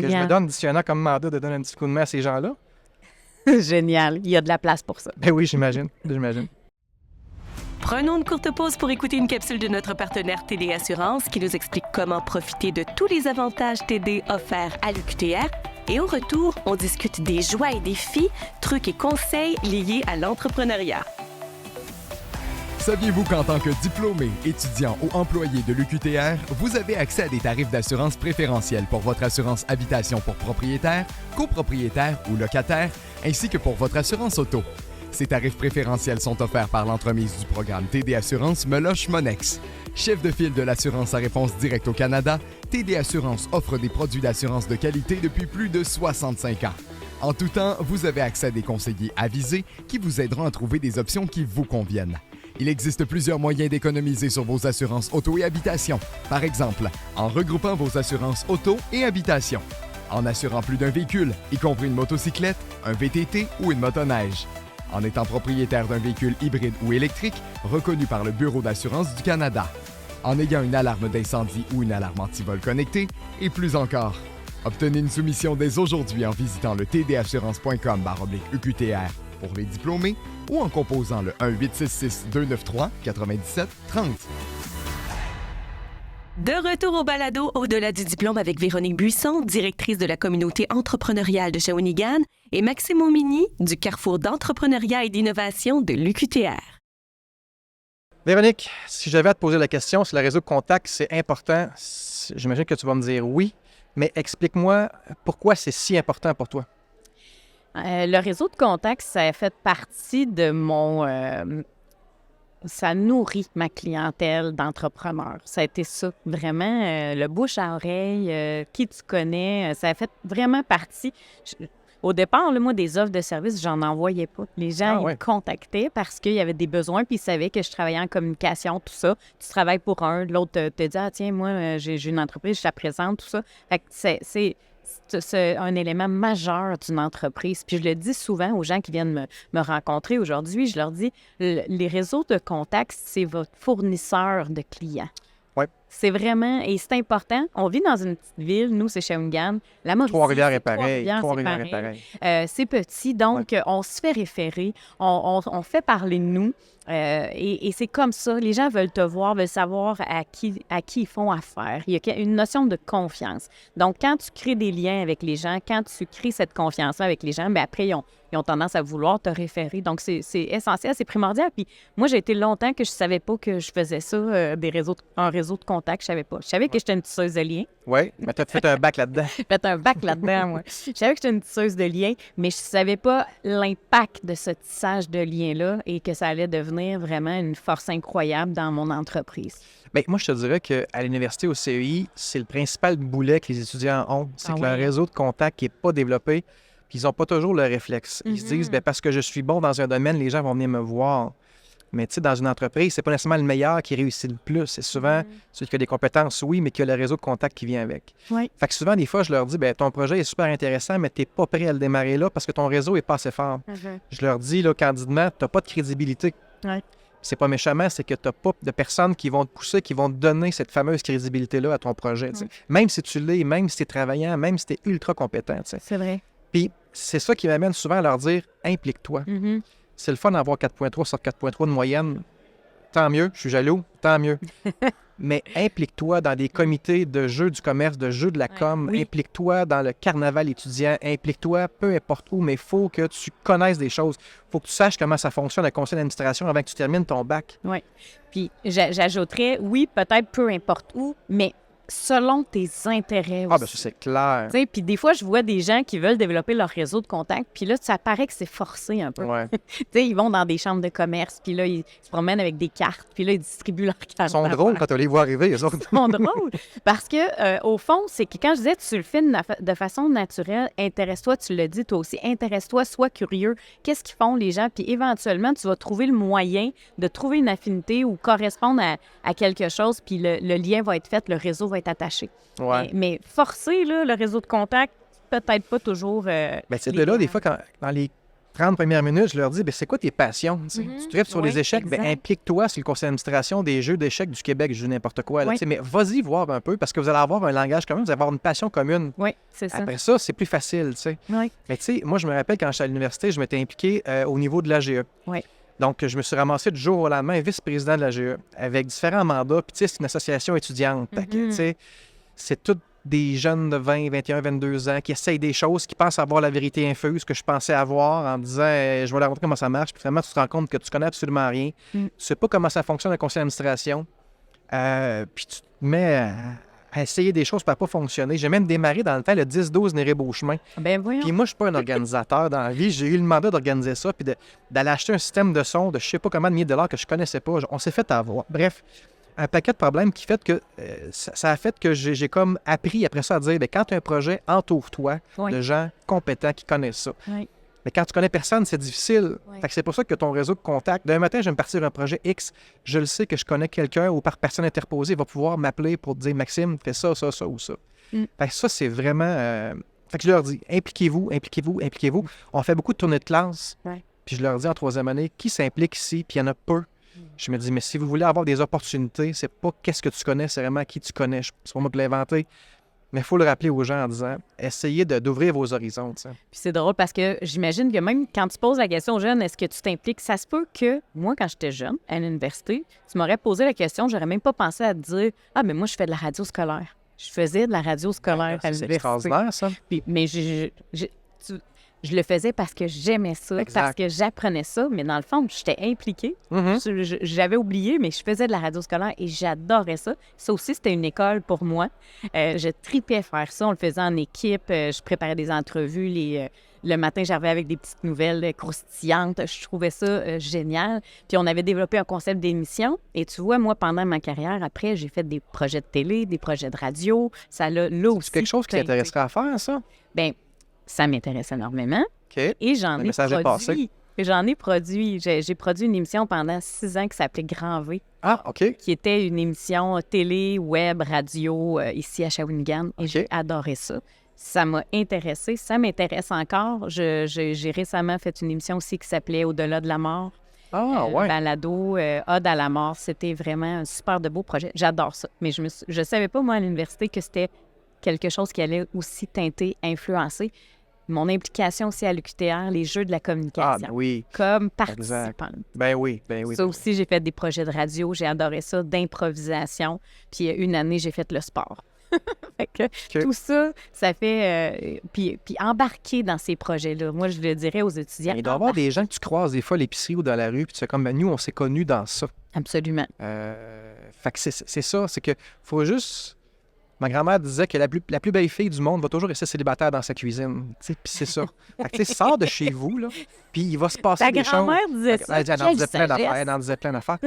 que je me donne dictionnaire comme mandat de donner un petit coup de main à ces gens-là. Génial. Il y a de la place pour ça. Ben oui, j'imagine. Prenons une courte pause pour écouter une capsule de notre partenaire TD Assurance qui nous explique comment profiter de tous les avantages TD offerts à l'UQTR. Et au retour, on discute des joies et défis, trucs et conseils liés à l'entrepreneuriat. Saviez-vous qu'en tant que diplômé, étudiant ou employé de l'UQTR, vous avez accès à des tarifs d'assurance préférentiels pour votre assurance habitation pour propriétaire, copropriétaire ou locataire, ainsi que pour votre assurance auto? Ces tarifs préférentiels sont offerts par l'entremise du programme TD Assurance Meloche Monex. Chef de file de l'assurance à réponse directe au Canada, TD Assurance offre des produits d'assurance de qualité depuis plus de 65 ans. En tout temps, vous avez accès à des conseillers avisés qui vous aideront à trouver des options qui vous conviennent. Il existe plusieurs moyens d'économiser sur vos assurances auto et habitation. Par exemple, en regroupant vos assurances auto et habitation, en assurant plus d'un véhicule, y compris une motocyclette, un VTT ou une motoneige, en étant propriétaire d'un véhicule hybride ou électrique reconnu par le Bureau d'assurance du Canada, en ayant une alarme d'incendie ou une alarme anti-vol connectée, et plus encore. Obtenez une soumission dès aujourd'hui en visitant le tdassurance.com/UQTR pour les diplômés ou en composant le 1-866-293-9730. De retour au balado Au-delà du diplôme avec Véronique Buisson, directrice de la communauté entrepreneuriale de Shawinigan, et Maxime Aumigny du Carrefour d'entrepreneuriat et d'innovation de l'UQTR. Véronique, si j'avais à te poser la question si le réseau de contacts, c'est important, j'imagine que tu vas me dire oui, mais explique-moi pourquoi c'est si important pour toi. Le réseau de contacts, ça fait partie de mon... ça nourrit ma clientèle d'entrepreneurs. Ça a été ça, vraiment, le bouche à oreille, qui tu connais, ça a fait vraiment partie... Au départ, là, moi, des offres de services, j'en envoyais pas. Les gens, ils me contactaient parce qu'il y avait des besoins, puis ils savaient que je travaillais en communication, tout ça. Tu travailles pour un, l'autre te dit « Ah, tiens, moi, j'ai une entreprise, je te la présente, tout ça. » Fait que c'est un élément majeur d'une entreprise. Puis je le dis souvent aux gens qui viennent me rencontrer aujourd'hui, je leur dis, les réseaux de contacts, c'est votre fournisseur de clients. Oui, c'est vraiment... Et c'est important. On vit dans une petite ville. Nous, c'est Shawinigan. La Mauricie, Trois-Rivières c'est est pareil. Trois-Rivières, Trois-Rivières c'est est pareil. pareil. C'est petit, donc on se fait référer. On fait parler de nous. Et c'est comme ça. Les gens veulent te voir, veulent savoir à qui ils font affaire. Il y a une notion de confiance. Donc, quand tu crées des liens avec les gens, quand tu crées cette confiance-là avec les gens, bien après, ils ont tendance à vouloir te référer. Donc, c'est essentiel, c'est primordial. Puis moi, j'ai été longtemps que je savais pas que je faisais ça, un réseau de contacts. Je savais pas. Je savais que j'étais une tisseuse de liens. Oui, mais tu as fait un bac là-dedans. J'ai fait un bac là-dedans, moi. Je savais que j'étais une tisseuse de liens, mais je savais pas l'impact de ce tissage de liens-là et que ça allait devenir vraiment une force incroyable dans mon entreprise. Bien, moi, je te dirais qu'à l'université, au CEI, c'est le principal boulet que les étudiants ont. C'est que leur réseau de contacts n'est pas développé, puis ils n'ont pas toujours le réflexe. Ils se disent, bien, parce que je suis bon dans un domaine, les gens vont venir me voir. Mais tu sais, dans une entreprise, c'est pas nécessairement le meilleur qui réussit le plus. C'est souvent celui qui a des compétences, oui, mais qui a le réseau de contacts qui vient avec. Oui. Fait que souvent, des fois, je leur dis, bien, ton projet est super intéressant, mais tu n'es pas prêt à le démarrer là parce que ton réseau n'est pas assez fort. Je leur dis, là, candidement, tu n'as pas de crédibilité. Ouais. C'est pas méchamment, c'est que tu n'as pas de personnes qui vont te pousser, qui vont te donner cette fameuse crédibilité-là à ton projet. Même si tu l'es, même si tu es travaillant, même si tu es ultra compétent. C'est vrai. Puis c'est ça qui m'amène souvent à leur dire, implique-toi. C'est le fun d'avoir 4.3 sur 4.3 de moyenne. Tant mieux, je suis jaloux, tant mieux. Mais implique-toi dans des comités de jeux du commerce, de jeux de la com. Oui. Implique-toi dans le carnaval étudiant. Implique-toi peu importe où, mais il faut que tu connaisses des choses. Il faut que tu saches comment ça fonctionne, le conseil d'administration, avant que tu termines ton bac. Oui. Puis j'ajouterais, oui, peut-être peu importe où, mais selon tes intérêts aussi. Ah, bien ça, c'est clair. Tu sais, puis des fois, je vois des gens qui veulent développer leur réseau de contacts, puis là, ça paraît que c'est forcé un peu. Ouais. Tu sais, ils vont dans des chambres de commerce, puis là, ils se promènent avec des cartes, puis là, ils distribuent leurs cartes. Ils sont drôles quand on les voit arriver, eux autres. Ils sont drôles. Parce que, au fond, c'est que quand je disais, tu le fais de façon naturelle, intéresse-toi, tu le dis toi aussi, intéresse-toi, sois curieux. Qu'est-ce qu'ils font les gens? Puis éventuellement, tu vas trouver le moyen de trouver une affinité ou correspondre à quelque chose, puis le lien va être fait, le réseau va être attaché. Ouais. Mais forcer, là, le réseau de contact, peut-être pas toujours... Bien, c'est de là, des fois, dans les 30 premières minutes, je leur dis, bien, c'est quoi tes passions? Tu tripes sur les échecs, bien, implique-toi sur le conseil d'administration des jeux d'échecs du Québec, je dis n'importe quoi. Là, mais vas-y voir un peu, parce que vous allez avoir un langage commun, vous allez avoir une passion commune. Oui, c'est ça. Après ça, c'est plus facile, tu sais. Oui. Mais tu sais, moi, je me rappelle quand j'étais à l'université, je m'étais impliqué au niveau de l'AGE. Oui. Donc, je me suis ramassé du jour au lendemain vice-président de l'AGE avec différents mandats. Puis, tu sais, c'est une association étudiante. Fait que, tu sais, c'est tous des jeunes de 20, 21, 22 ans qui essayent des choses, qui pensent avoir la vérité infuse que je pensais avoir en me disant je vais leur montrer comment ça marche. Puis, finalement, tu te rends compte que tu connais absolument rien. Tu sais pas comment ça fonctionne le conseil d'administration. Puis, tu te mets à essayer des choses qui ne peuvent pas fonctionner. J'ai même démarré dans le temps le 10-12 Néré-Beauchemin. Ben voyons. Puis moi, je ne suis pas un organisateur dans la vie. J'ai eu le mandat d'organiser ça, puis d'aller acheter un système de son de je ne sais pas combien de milliers de dollars que je ne connaissais pas. On s'est fait avoir. Bref, un paquet de problèmes qui fait que ça a fait que j'ai comme appris après ça à dire, bien, quand tu as un projet, entoure-toi de gens compétents qui connaissent ça. Oui. Mais quand tu connais personne, c'est difficile. Ouais. Fait que c'est pour ça que ton réseau de contacts, d'un matin, je vais me partir un projet X, je le sais que je connais quelqu'un ou par personne interposée, il va pouvoir m'appeler pour te dire Maxime, fais ça, ça, ça ou ça. Fait que ça, c'est vraiment. Fait que je leur dis impliquez-vous, impliquez-vous, impliquez-vous. On fait beaucoup de tournées de classe. Ouais. Puis je leur dis en troisième année, qui s'implique ici, puis il y en a peu. Je me dis, mais si vous voulez avoir des opportunités, c'est pas qu'est-ce que tu connais, c'est vraiment qui tu connais. C'est pas moi qui l'ai inventé. Mais il faut le rappeler aux gens en disant, essayez d'ouvrir vos horizons. T'sais. Puis c'est drôle parce que j'imagine que même quand tu poses la question aux jeunes, est-ce que tu t'impliques? Ça se peut que moi, quand j'étais jeune, à l'université, tu m'aurais posé la question, j'aurais même pas pensé à te dire, ah, mais moi, je fais de la radio scolaire. Je faisais de la radio scolaire à C'est l'université. extraordinaire, ça. Puis, mais je le faisais parce que j'aimais ça, Exact. parce que j'apprenais ça, mais dans le fond, j'étais impliquée. J'avais oublié, mais je faisais de la radio scolaire et j'adorais ça. Ça aussi, c'était une école pour moi. Je tripais faire ça. On le faisait en équipe. Je préparais des entrevues. Le matin, j'arrivais avec des petites nouvelles croustillantes. Je trouvais ça génial. Puis on avait développé un concept d'émission. Et tu vois, moi, pendant ma carrière, après, j'ai fait des projets de télé, des projets de radio. Ça l'a là aussi. C'est quelque chose qui teinté. t'intéresserait à faire, ça? Bien, ça m'intéresse énormément. OK. Et j'en Le ai message est produit. J'en ai produit. J'ai produit une émission pendant 6 ans qui s'appelait Grand V, Ah, OK. qui était une émission télé, web, radio, ici à Shawinigan. Et OK. j'ai adoré ça. Ça m'a intéressée. Ça m'intéresse encore. J'ai récemment fait une émission aussi qui s'appelait Au-delà de la mort. Ah, ouais. balado, Ode à la mort. C'était vraiment un super de beau projet. J'adore ça. Mais je savais pas, moi, à l'université, que c'était quelque chose qui allait aussi teinter, influencer mon implication aussi à l'UQTR, les jeux de la Ah, communication, ben oui. comme Exact. participante. Ben oui, ben oui. Ça aussi, j'ai fait des projets de radio, j'ai adoré ça, d'improvisation. Puis une année, j'ai fait le sport. Fait que tout ça, ça fait... puis embarquer dans ces projets-là. Moi, je le dirais aux étudiants. Il doit y avoir des gens que tu croises des fois à l'épicerie ou dans la rue, puis tu fais comme, ben, nous, on s'est connus dans ça. Absolument. Fait que c'est ça, c'est que faut juste... Ma grand-mère disait que la plus belle fille du monde va toujours rester célibataire dans sa cuisine. Puis c'est ça. Fait que tu sais, sors de chez vous, là, puis il va se passer Ta des choses. grand-mère disait ça. Elle en disait plein d'affaires. Elle en disait plein d'affaires.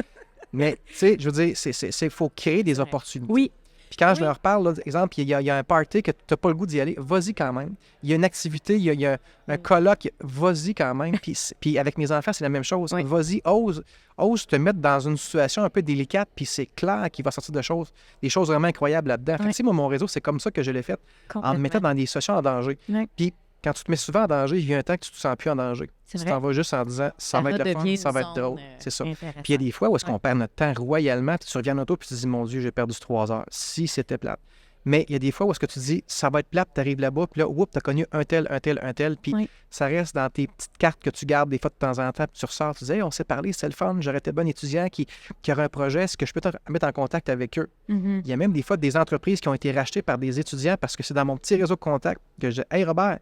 Mais, tu sais, je veux dire, il faut créer des opportunités. Oui. Puis quand je Oui. leur parle, là, exemple, il y a un party que tu n'as pas le goût d'y aller, vas-y quand même. Il y a une activité, il y a un colloque, vas-y quand même. Puis avec mes enfants, c'est la même chose. Oui. Vas-y, ose te mettre dans une situation un peu délicate, puis c'est clair qu'il va sortir des choses vraiment incroyables là-dedans. Fait que, Oui. tu sais, moi, mon réseau, c'est comme ça que je l'ai fait, en me Complètement. mettant dans des situations en danger. Oui. Puis quand tu te mets souvent en danger, il y a un temps que tu te sens plus en danger. C'est Tu vrai. t'en vas juste en disant, ça va être le fun, redevient ça va une être drôle. zone, C'est ça. intéressante. Puis il y a des fois où est-ce qu'on Ouais. perd notre temps royalement, puis tu reviens en auto, puis tu te dis, mon Dieu, j'ai perdu 3 heures. Si c'était plate. Mais il y a des fois où est-ce que tu dis, ça va être plate, tu arrives là-bas, puis là, oups, tu as connu un tel, puis Oui. ça reste dans tes petites cartes que tu gardes des fois de temps en temps, puis tu ressors, tu dis, hey, on s'est parlé, c'est le fun, j'aurais été bon étudiant qui aurait un projet, est-ce que je peux te mettre en contact avec eux? Mhm. Il y a même des fois des entreprises qui ont été rachetées par des étudiants parce que c'est dans mon petit réseau de contacts que je dis, hey Robert,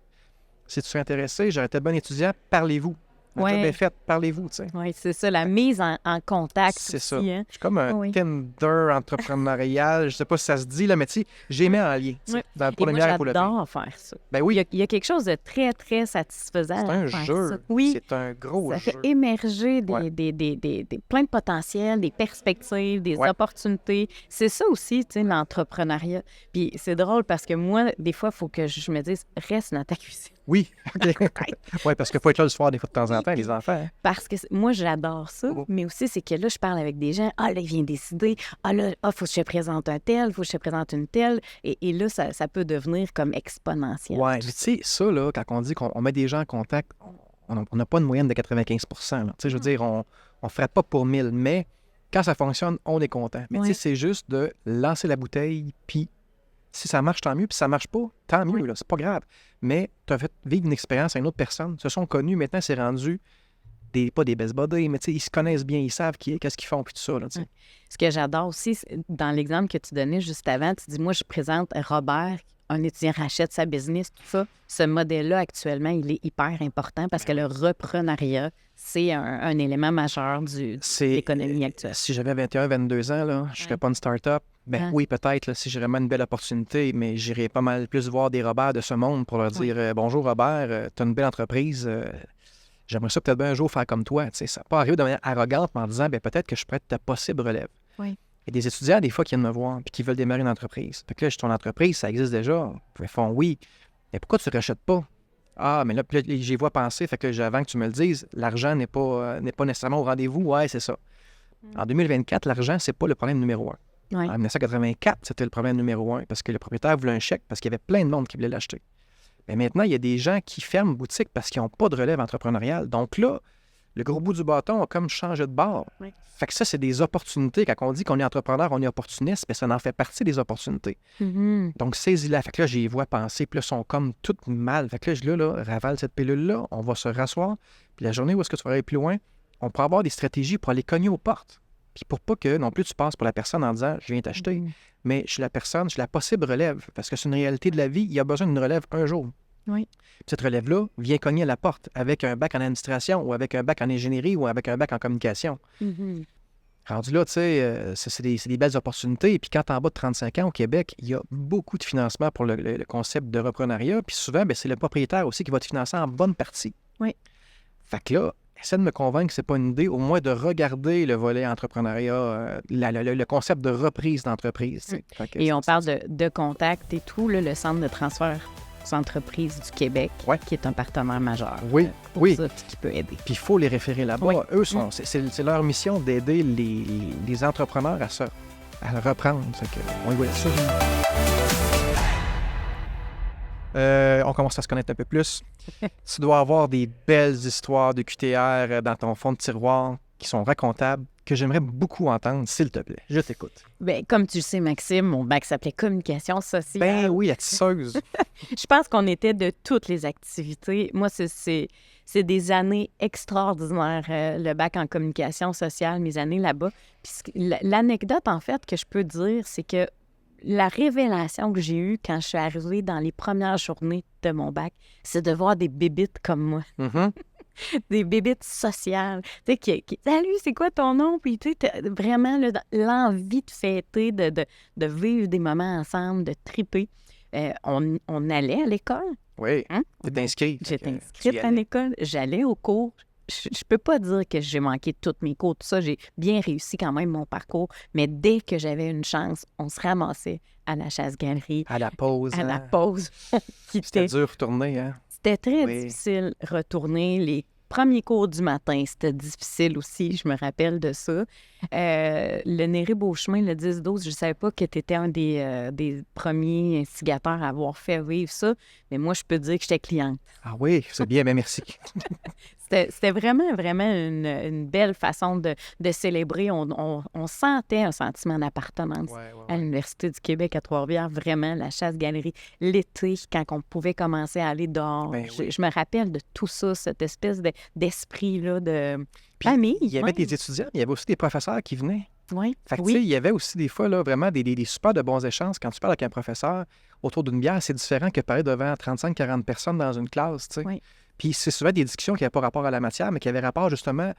si tu es intéressé, j'aurais été bon étudiant, parlez-vous. Ma Ouais. job est faite, parlez-vous, tu sais. Oui, c'est ça, la mise en contact C'est aussi. ça. Hein? Je suis comme un Oui. Tinder entrepreneurial. Je sais pas si ça se dit, là, mais tu sais, j'ai mis en lien. tu sais, Oui. dans- pour Et le moi, meilleur et pour le pire. j'adore faire ça. Ben oui, Il y a quelque chose de très, très satisfaisant c'est à un faire jeu. ça. Oui, C'est un gros ça jeu. fait émerger Ouais. des plein de potentiels, des perspectives, des Ouais. opportunités. C'est ça aussi, tu sais, l'entrepreneuriat. Puis c'est drôle parce que moi, des fois, il faut que je me dise, reste dans ta cuisine. Oui. Oui, parce qu'il faut être là le soir des fois de temps en temps, les enfants. Hein. Parce que moi, j'adore ça, Oh. mais aussi, c'est que là, je parle avec des gens. Ah, là, il vient décider. Ah, là, faut que je te présente un tel, faut que je te présente une telle. Et là, ça peut devenir comme exponentiel. Oui, tu sais, ça, là, quand on dit qu'on met des gens en contact, on n'a pas une moyenne de 95 là. Tu sais, je veux dire, on ne ferait pas pour 1000, mais quand ça fonctionne, on est content. Mais tu sais, Oui. c'est juste de lancer la bouteille, puis si ça marche, tant mieux, puis si ça marche pas, tant mieux, Oui. là, c'est pas grave. Mais tu as fait vivre une expérience à une autre personne, ils se sont connus, maintenant, c'est rendu pas des best buddies, mais tu sais, ils se connaissent bien, ils savent qu'est-ce qu'ils font, puis tout ça, là, tu sais. Ce que j'adore aussi, dans l'exemple que tu donnais juste avant, tu dis, moi, je présente Robert, un étudiant rachète sa business, tout ça. Ce modèle-là, actuellement, il est hyper important parce que le repreneuriat, c'est un élément majeur de l'économie actuelle. Si j'avais 21, 22 ans, là, je serais pas une start-up. Ben Ah. oui, peut-être, là, si j'ai vraiment une belle opportunité, mais j'irais pas mal plus voir des Robert de ce monde pour leur dire bonjour Robert, tu as une belle entreprise, j'aimerais ça peut-être bien un jour faire comme toi. Tu sais, ça n'a pas arrivé de manière arrogante, mais en disant peut-être que je pourrais être ta possible relève. Oui. Il y a des étudiants, des fois, qui viennent me voir et qui veulent démarrer une entreprise. Fait que là, je dis, ton entreprise, ça existe déjà. Ils font oui. Mais pourquoi tu ne rachètes pas? Ah, mais là, puis là, j'y vois penser. Fait que avant que tu me le dises, l'argent n'est pas nécessairement au rendez-vous. Ouais, c'est ça. En 2024, l'argent, c'est pas le problème numéro 1. Oui. En 1984, c'était le problème numéro 1 parce que le propriétaire voulait un chèque parce qu'il y avait plein de monde qui voulait l'acheter. Mais maintenant, il y a des gens qui ferment boutique parce qu'ils n'ont pas de relève entrepreneuriale. Donc là, le gros bout du bâton a comme changé de bord. Oui. Fait que ça, c'est des opportunités. Quand on dit qu'on est entrepreneur, on est opportuniste, mais ça en fait partie des opportunités. Mhm. Donc, saisis-la. Fait que là, j'y vois penser, puis là, ils sont comme toutes mal. Fait que là, ravale cette pilule-là, on va se rasseoir. Puis la journée où est-ce que tu vas aller plus loin, on pourra avoir des stratégies pour aller cogner aux portes. Puis pour pas que non plus tu passes pour la personne en disant « je viens t'acheter Mhm. mais je suis la personne, je suis la possible relève. Parce que c'est une réalité de la vie, il y a besoin d'une relève un jour. Oui. Puis cette relève-là vient cogner à la porte avec un bac en administration ou avec un bac en ingénierie ou avec un bac en communication. Mhm. Rendu là, tu sais, c'est des belles opportunités. Puis quand tu es en bas de 35 ans au Québec, il y a beaucoup de financement pour le concept de reprenariat. Puis souvent, c'est le propriétaire aussi qui va te financer en bonne partie. Oui. Fait que là, essaie de me convaincre que c'est pas une idée, au moins de regarder le volet entrepreneuriat, le concept de reprise d'entreprise. Tu sais. Fait que Et on c'est- parle de contact et tout, là, le Centre de transfert aux entreprises du Québec, Ouais. qui est un partenaire majeur. Oui, pour oui. ça, puis qui peut aider. Puis il faut les référer là-bas. Oui. Eux, c'est leur mission d'aider les entrepreneurs à le reprendre. Fait que, on y va là-dessus. On commence à se connaître un peu plus. Tu dois avoir des belles histoires de QTR dans ton fond de tiroir. qui sont racontables que j'aimerais beaucoup entendre, s'il te plaît. Je t'écoute. Bien, comme tu le sais, Maxime, mon bac s'appelait communication sociale. Ben oui, la tisseuse. Je pense qu'on était de toutes les activités. Moi, c'est des années extraordinaires, le bac en communication sociale, mes années là-bas. Puis l'anecdote, en fait, que je peux dire, c'est que la révélation que j'ai eue quand je suis arrivée dans les premières journées de mon bac, c'est de voir des bébites comme moi. Mhm. Des bébites sociales. Tu sais, salut, c'est quoi ton nom? Puis, tu sais, t'as vraiment là, l'envie de fêter, de vivre des moments ensemble, de triper. On allait à l'école. Oui, Hein? t'es inscrite. J'étais Tu y inscrite à allais. l'école. J'allais aux cours. Je peux pas dire que j'ai manqué tous mes cours, tout ça. J'ai bien réussi quand même mon parcours. Mais dès que j'avais une chance, on se ramassait à la chasse-galerie, À la pause. à la hein. pause. C'était dur de retourner, hein? C'était très Oui. difficile retourner. Les premiers cours du matin, c'était difficile aussi, je me rappelle de ça. Le Néré-Beauchemin, le 10-12, je ne savais pas que tu étais un des premiers instigateurs à avoir fait vivre ça, mais moi, je peux dire que j'étais cliente. Ah oui, c'est bien, mais merci. C'était vraiment, vraiment une belle façon de célébrer. On sentait un sentiment d'appartenance. À l'Université du Québec à Trois-Rivières, vraiment, la chasse-galerie, l'été, quand on pouvait commencer à aller dehors. Ben oui. Je me rappelle de tout ça, cette espèce d'esprit-là de Puis, famille. il y avait ouais. des étudiants, mais il y avait aussi des professeurs qui venaient. Ouais. Fait que, tu sais, Oui, il y avait aussi des fois là, vraiment des super de bons échanges. Quand tu parles avec un professeur autour d'une bière, c'est différent que parler devant 35-40 personnes dans une classe. Tu sais. Oui. Puis c'est souvent des discussions qui n'avaient pas rapport à la matière, mais qui avaient rapport justement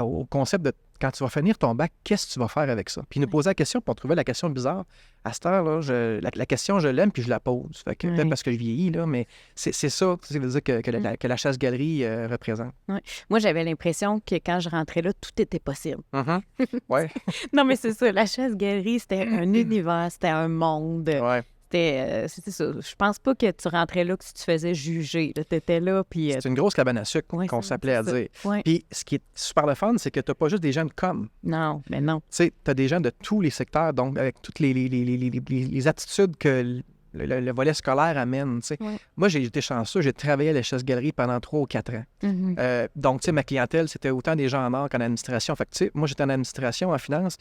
au concept de quand tu vas finir ton bac, qu'est-ce que tu vas faire avec ça? Puis il nous posait la question, puis on trouvait la question bizarre. À cette heure-là, la question, je l'aime, puis je la pose. Fait que, Oui. peut-être parce que je vieillis, là, mais c'est ça, tu sais, veut dire que la chasse-galerie représente. moi, j'avais l'impression que quand je rentrais là, tout était possible. Ouais, Non, mais c'est ça, la chasse-galerie, c'était un univers, c'était un monde. ouais. C'était ça. Je pense pas que tu rentrais là, que tu te faisais juger. Tu étais là, puis... C'est une grosse cabane à sucre ouais, qu'on c'est- s'appelait à c'est ça. dire. Ouais. Puis ce qui est super le fun, c'est que tu n'as pas juste des gens de com. Non, mais non. Tu sais, tu as des gens de tous les secteurs, donc avec toutes les attitudes que le volet scolaire amène. Tu sais. Ouais. Moi, j'ai été chanceux, j'ai travaillé à la chasse-galerie pendant 3 ou 4 ans. Mhm. Donc, tu sais, ma clientèle, c'était autant des gens en art qu'en administration. Fait que, tu sais, moi, j'étais en administration, en finance.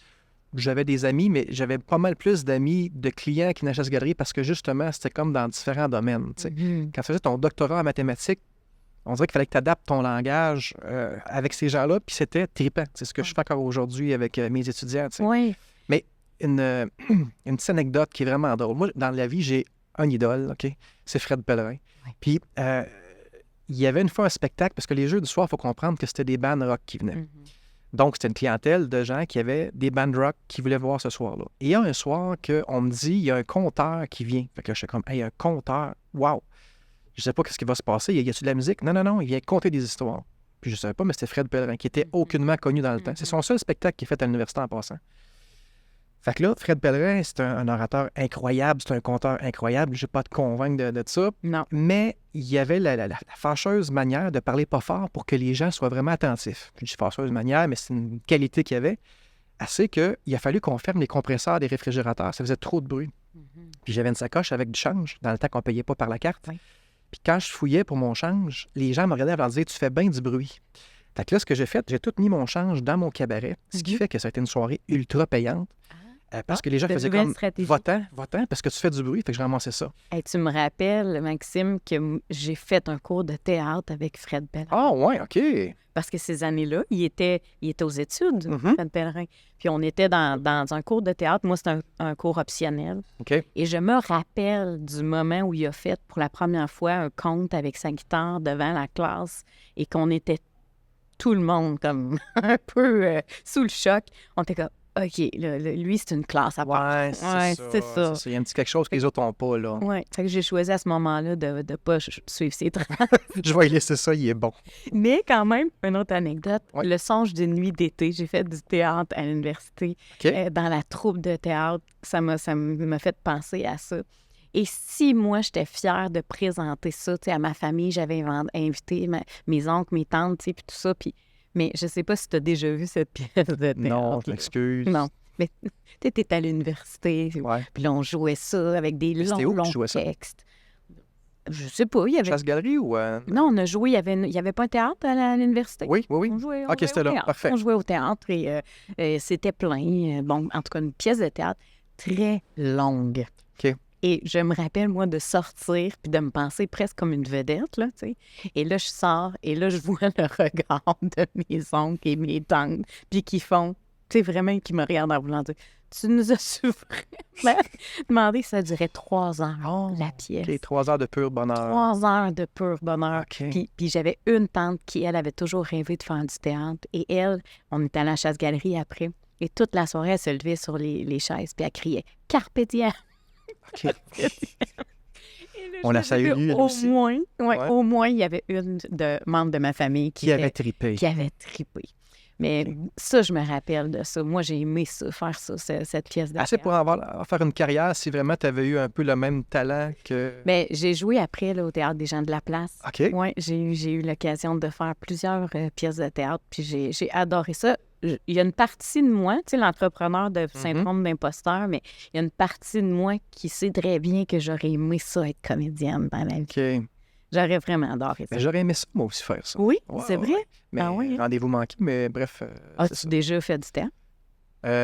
J'avais des amis, mais j'avais pas mal plus d'amis, de clients qui venaient à la chasse-galerie parce que, justement, c'était comme dans différents domaines. Tu sais. Mhm. Quand tu faisais ton doctorat en mathématiques, on dirait qu'il fallait que tu adaptes ton langage avec ces gens-là, puis c'était trippant. C'est ce que je fais encore aujourd'hui avec mes étudiants. Tu sais. Oui. Une petite anecdote qui est vraiment drôle. Moi, dans la vie, j'ai un idole, OK? C'est Fred Pellerin. Oui. Puis, il y avait une fois un spectacle, parce que les jeux du soir, il faut comprendre que c'était des bands rock qui venaient. Mhm. Donc, c'était une clientèle de gens qui avaient des bands rock qui voulaient voir ce soir-là. Et il y a un soir qu'on me dit, il y a un conteur qui vient. Fait que là, je suis comme, hey, un conteur, wow! Je sais pas ce qui va se passer. Y a-tu de la musique? Non, il vient conter des histoires. Puis je savais pas, mais c'était Fred Pellerin, qui était aucunement connu dans le temps. C'est son seul spectacle qui est fait à l'université en passant. Fait que là, Fred Pellerin, c'est un orateur incroyable, c'est un conteur incroyable. Je ne vais pas te convaincre de ça. Non. Mais il y avait la fâcheuse manière de parler pas fort pour que les gens soient vraiment attentifs. Je dis fâcheuse manière, mais c'est une qualité qu'il y avait. Assez qu'il a fallu qu'on ferme les compresseurs des réfrigérateurs. Ça faisait trop de bruit. Mhm. Puis j'avais une sacoche avec du change dans le temps qu'on ne payait pas par la carte. Oui. Puis quand je fouillais pour mon change, les gens me regardaient et leur disaient « Tu fais bien du bruit ». Fait que là, ce que j'ai fait, j'ai tout mis mon change dans mon cabaret, ce qui Mhm. fait que ça a été une soirée ultra payante. Parce que les gens de faisaient nouvelles comme stratégies. votant, parce que tu fais du bruit, fait que je ramassais ça. Hey, tu me rappelles, Maxime, que j'ai fait un cours de théâtre avec Fred Pellerin. Ah, ouais, OK. Parce que ces années-là, il était aux études, Mhm. Fred Pellerin. Puis on était dans un cours de théâtre. Moi, c'était un cours optionnel. OK. Et je me rappelle du moment où il a fait pour la première fois un conte avec sa guitare devant la classe et qu'on était tout le monde comme un peu sous le choc. On était comme, OK, lui, c'est une classe à voir. Ouais, Ouais, c'est ça. Il y a un petit quelque chose que les autres n'ont pas, là. Ouais, fait que j'ai choisi à ce moment-là de ne pas suivre ses traces. Je vais y laisser ça, il est bon. Mais quand même, une autre anecdote, Ouais. le songe d'une nuit d'été, j'ai fait du théâtre à l'université, OK. dans la troupe de théâtre, ça m'a fait penser à ça. Et si moi, j'étais fière de présenter ça, tu sais, à ma famille, j'avais invité mes oncles, mes tantes, tu sais, puis tout ça, puis... Mais je sais pas si tu as déjà vu cette pièce de théâtre. Non, je m'excuse. Non. Mais tu étais à l'université, Ouais. puis là, on jouait ça avec des C'était où que tu longs jouais ça? textes. Je sais pas, il y avait... Chasse-galerie ou... Non, on a joué, il y avait pas un théâtre à l'université. Oui, oui, oui. On jouait, OK, c'était au là, théâtre. parfait. On jouait au théâtre et c'était plein. Bon, en tout cas, une pièce de théâtre très longue. OK. Et je me rappelle, moi, de sortir puis de me penser presque comme une vedette, là, tu sais. Et là, je sors et là, je vois le regard de mes oncles et mes tantes, puis qui font, tu sais, vraiment, qui me regardent en voulant dire « Tu nous as-tu vraiment demandé? » Ça durait 3 heures, la pièce. OK, 3 heures de pur bonheur. 3 heures de pur bonheur. OK. Puis j'avais une tante qui, elle, avait toujours rêvé de faire du théâtre. Et elle, on était à la chasse-galerie après. Et toute la soirée, elle se levait sur les chaises, puis elle criait « Carpe diem! » OK. On la salue, lui aussi. Au moins, il y avait une membre de ma famille Qui avait trippé. qui avait trippé. Mais ça, je me rappelle de ça. Moi, j'ai aimé ça, faire ça, cette pièce de Assez théâtre. pour faire une carrière si vraiment tu avais eu un peu le même talent que... Bien, j'ai joué après là, au Théâtre des gens de la place. OK. Oui, j'ai eu l'occasion de faire plusieurs pièces de théâtre, puis j'ai adoré ça. Il y a une partie de moi, tu sais, l'entrepreneur de syndrome d'imposteur, mais il y a une partie de moi qui sait très bien que j'aurais aimé ça être comédienne dans la vie. OK. J'aurais vraiment adoré ça. Mais j'aurais aimé ça, moi aussi, faire ça. Oui, Ouais, c'est ouais, vrai? ouais. Mais Ah oui, hein? rendez-vous manqué, mais bref. c'est As-tu ça. déjà fait du théâtre?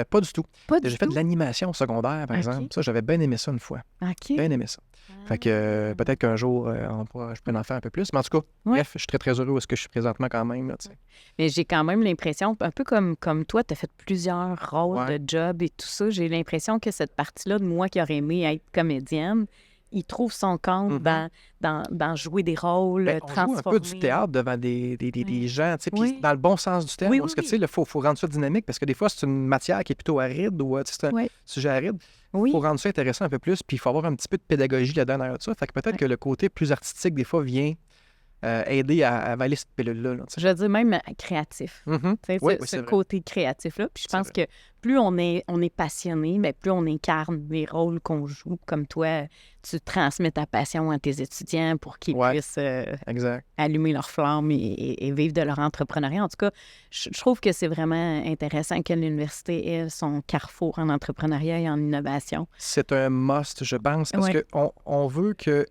Pas du tout. Pas du J'ai fait tout? de l'animation au secondaire, par OK. exemple. Ça, j'avais bien aimé ça une fois. OK. Bien aimé ça. Fait que peut-être qu'un jour, je pourrais en faire un peu plus. Mais en tout cas, Ouais. bref, je suis très, très heureux où est-ce que je suis présentement quand même. Là, tu sais. Mais j'ai quand même l'impression, un peu comme toi, tu as fait plusieurs rôles Ouais. de job et tout ça. J'ai l'impression que cette partie-là de moi qui aurait aimé être comédienne, il trouve son compte dans jouer des rôles, Ben, on joue un transformer. peu du théâtre devant des gens, tu sais, puis Oui. dans le bon sens du terme. Oui, parce oui, que, tu sais, il faut rendre ça dynamique parce que des fois, c'est une matière qui est plutôt aride ou tu sais, c'est un Oui. sujet aride. Oui. Il faut rendre ça intéressant un peu plus, puis il faut avoir un petit peu de pédagogie là-dedans derrière ça. Fait que peut-être Ouais. que le côté plus artistique, des fois, vient aider à avaler cette pilule-là. Là, tu sais. Je veux dire même créatif. Mhm. Tu sais, Oui, ce oui, c'est vrai. côté créatif-là. Puis je C'est pense que plus on est passionné, bien, plus on incarne les rôles qu'on joue. Comme toi, tu transmets ta passion à tes étudiants pour qu'ils Ouais. puissent Exact. allumer leur flamme et vivre de leur entrepreneuriat. En tout cas, je trouve que c'est vraiment intéressant que l'université ait son carrefour en entrepreneuriat et en innovation. C'est un must, je pense, parce Ouais. qu'on veut que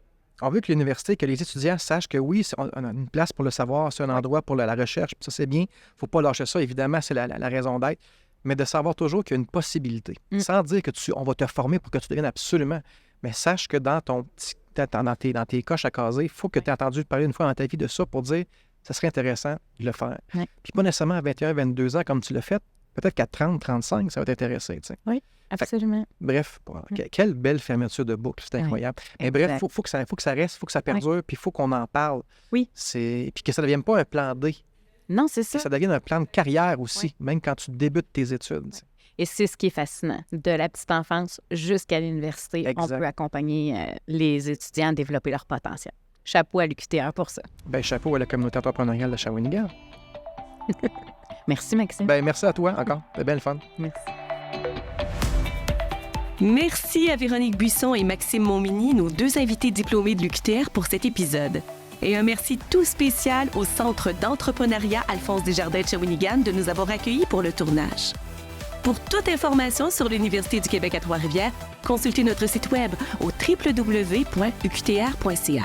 l'université, que les étudiants sachent que oui, on a une place pour le savoir, c'est un endroit pour la recherche, puis ça, c'est bien. Il ne faut pas lâcher ça, évidemment, c'est la raison d'être. Mais de savoir toujours qu'il y a une possibilité. Sans dire que on va te former pour que tu deviennes absolument. Mais sache que dans dans tes coches à caser, il faut que tu aies entendu parler une fois dans ta vie de ça pour dire ça serait intéressant de le faire. Ouais. Puis pas nécessairement à 21, 22 ans comme tu l'as fait. Peut-être qu'à 30, 35, ça va t'intéresser. Tu sais. Absolument. Bref, quelle belle fermeture de boucle, c'est incroyable. Mais bref, Exact. faut que ça reste, il faut que ça perdure, puis il faut qu'on en parle. Oui. Puis que ça ne devienne pas un plan D, Non, c'est que ça. ça devienne un plan de carrière aussi, même quand tu débutes tes études. tu sais. Et c'est ce qui est fascinant. De la petite enfance jusqu'à l'université, on Exact. peut accompagner les étudiants à développer leur potentiel. Chapeau à l'UQTR pour ça. Ben, chapeau à la communauté entrepreneuriale de Shawinigan. Merci, Maxime. Ben, merci à toi encore. C'était bien le fun. Merci. Merci à Véronique Buisson et Maxime Montminy, nos 2 invités diplômés de l'UQTR pour cet épisode. Et un merci tout spécial au Centre d'entrepreneuriat Alphonse Desjardins de Shawinigan de nous avoir accueillis pour le tournage. Pour toute information sur l'Université du Québec à Trois-Rivières, consultez notre site web au www.uqtr.ca.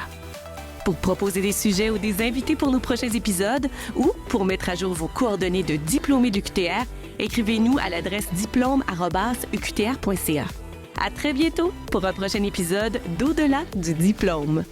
Pour proposer des sujets ou des invités pour nos prochains épisodes ou pour mettre à jour vos coordonnées de diplômés de l'UQTR, écrivez-nous à l'adresse diplôme@uqtr.ca. À très bientôt pour un prochain épisode d'Au-delà du diplôme.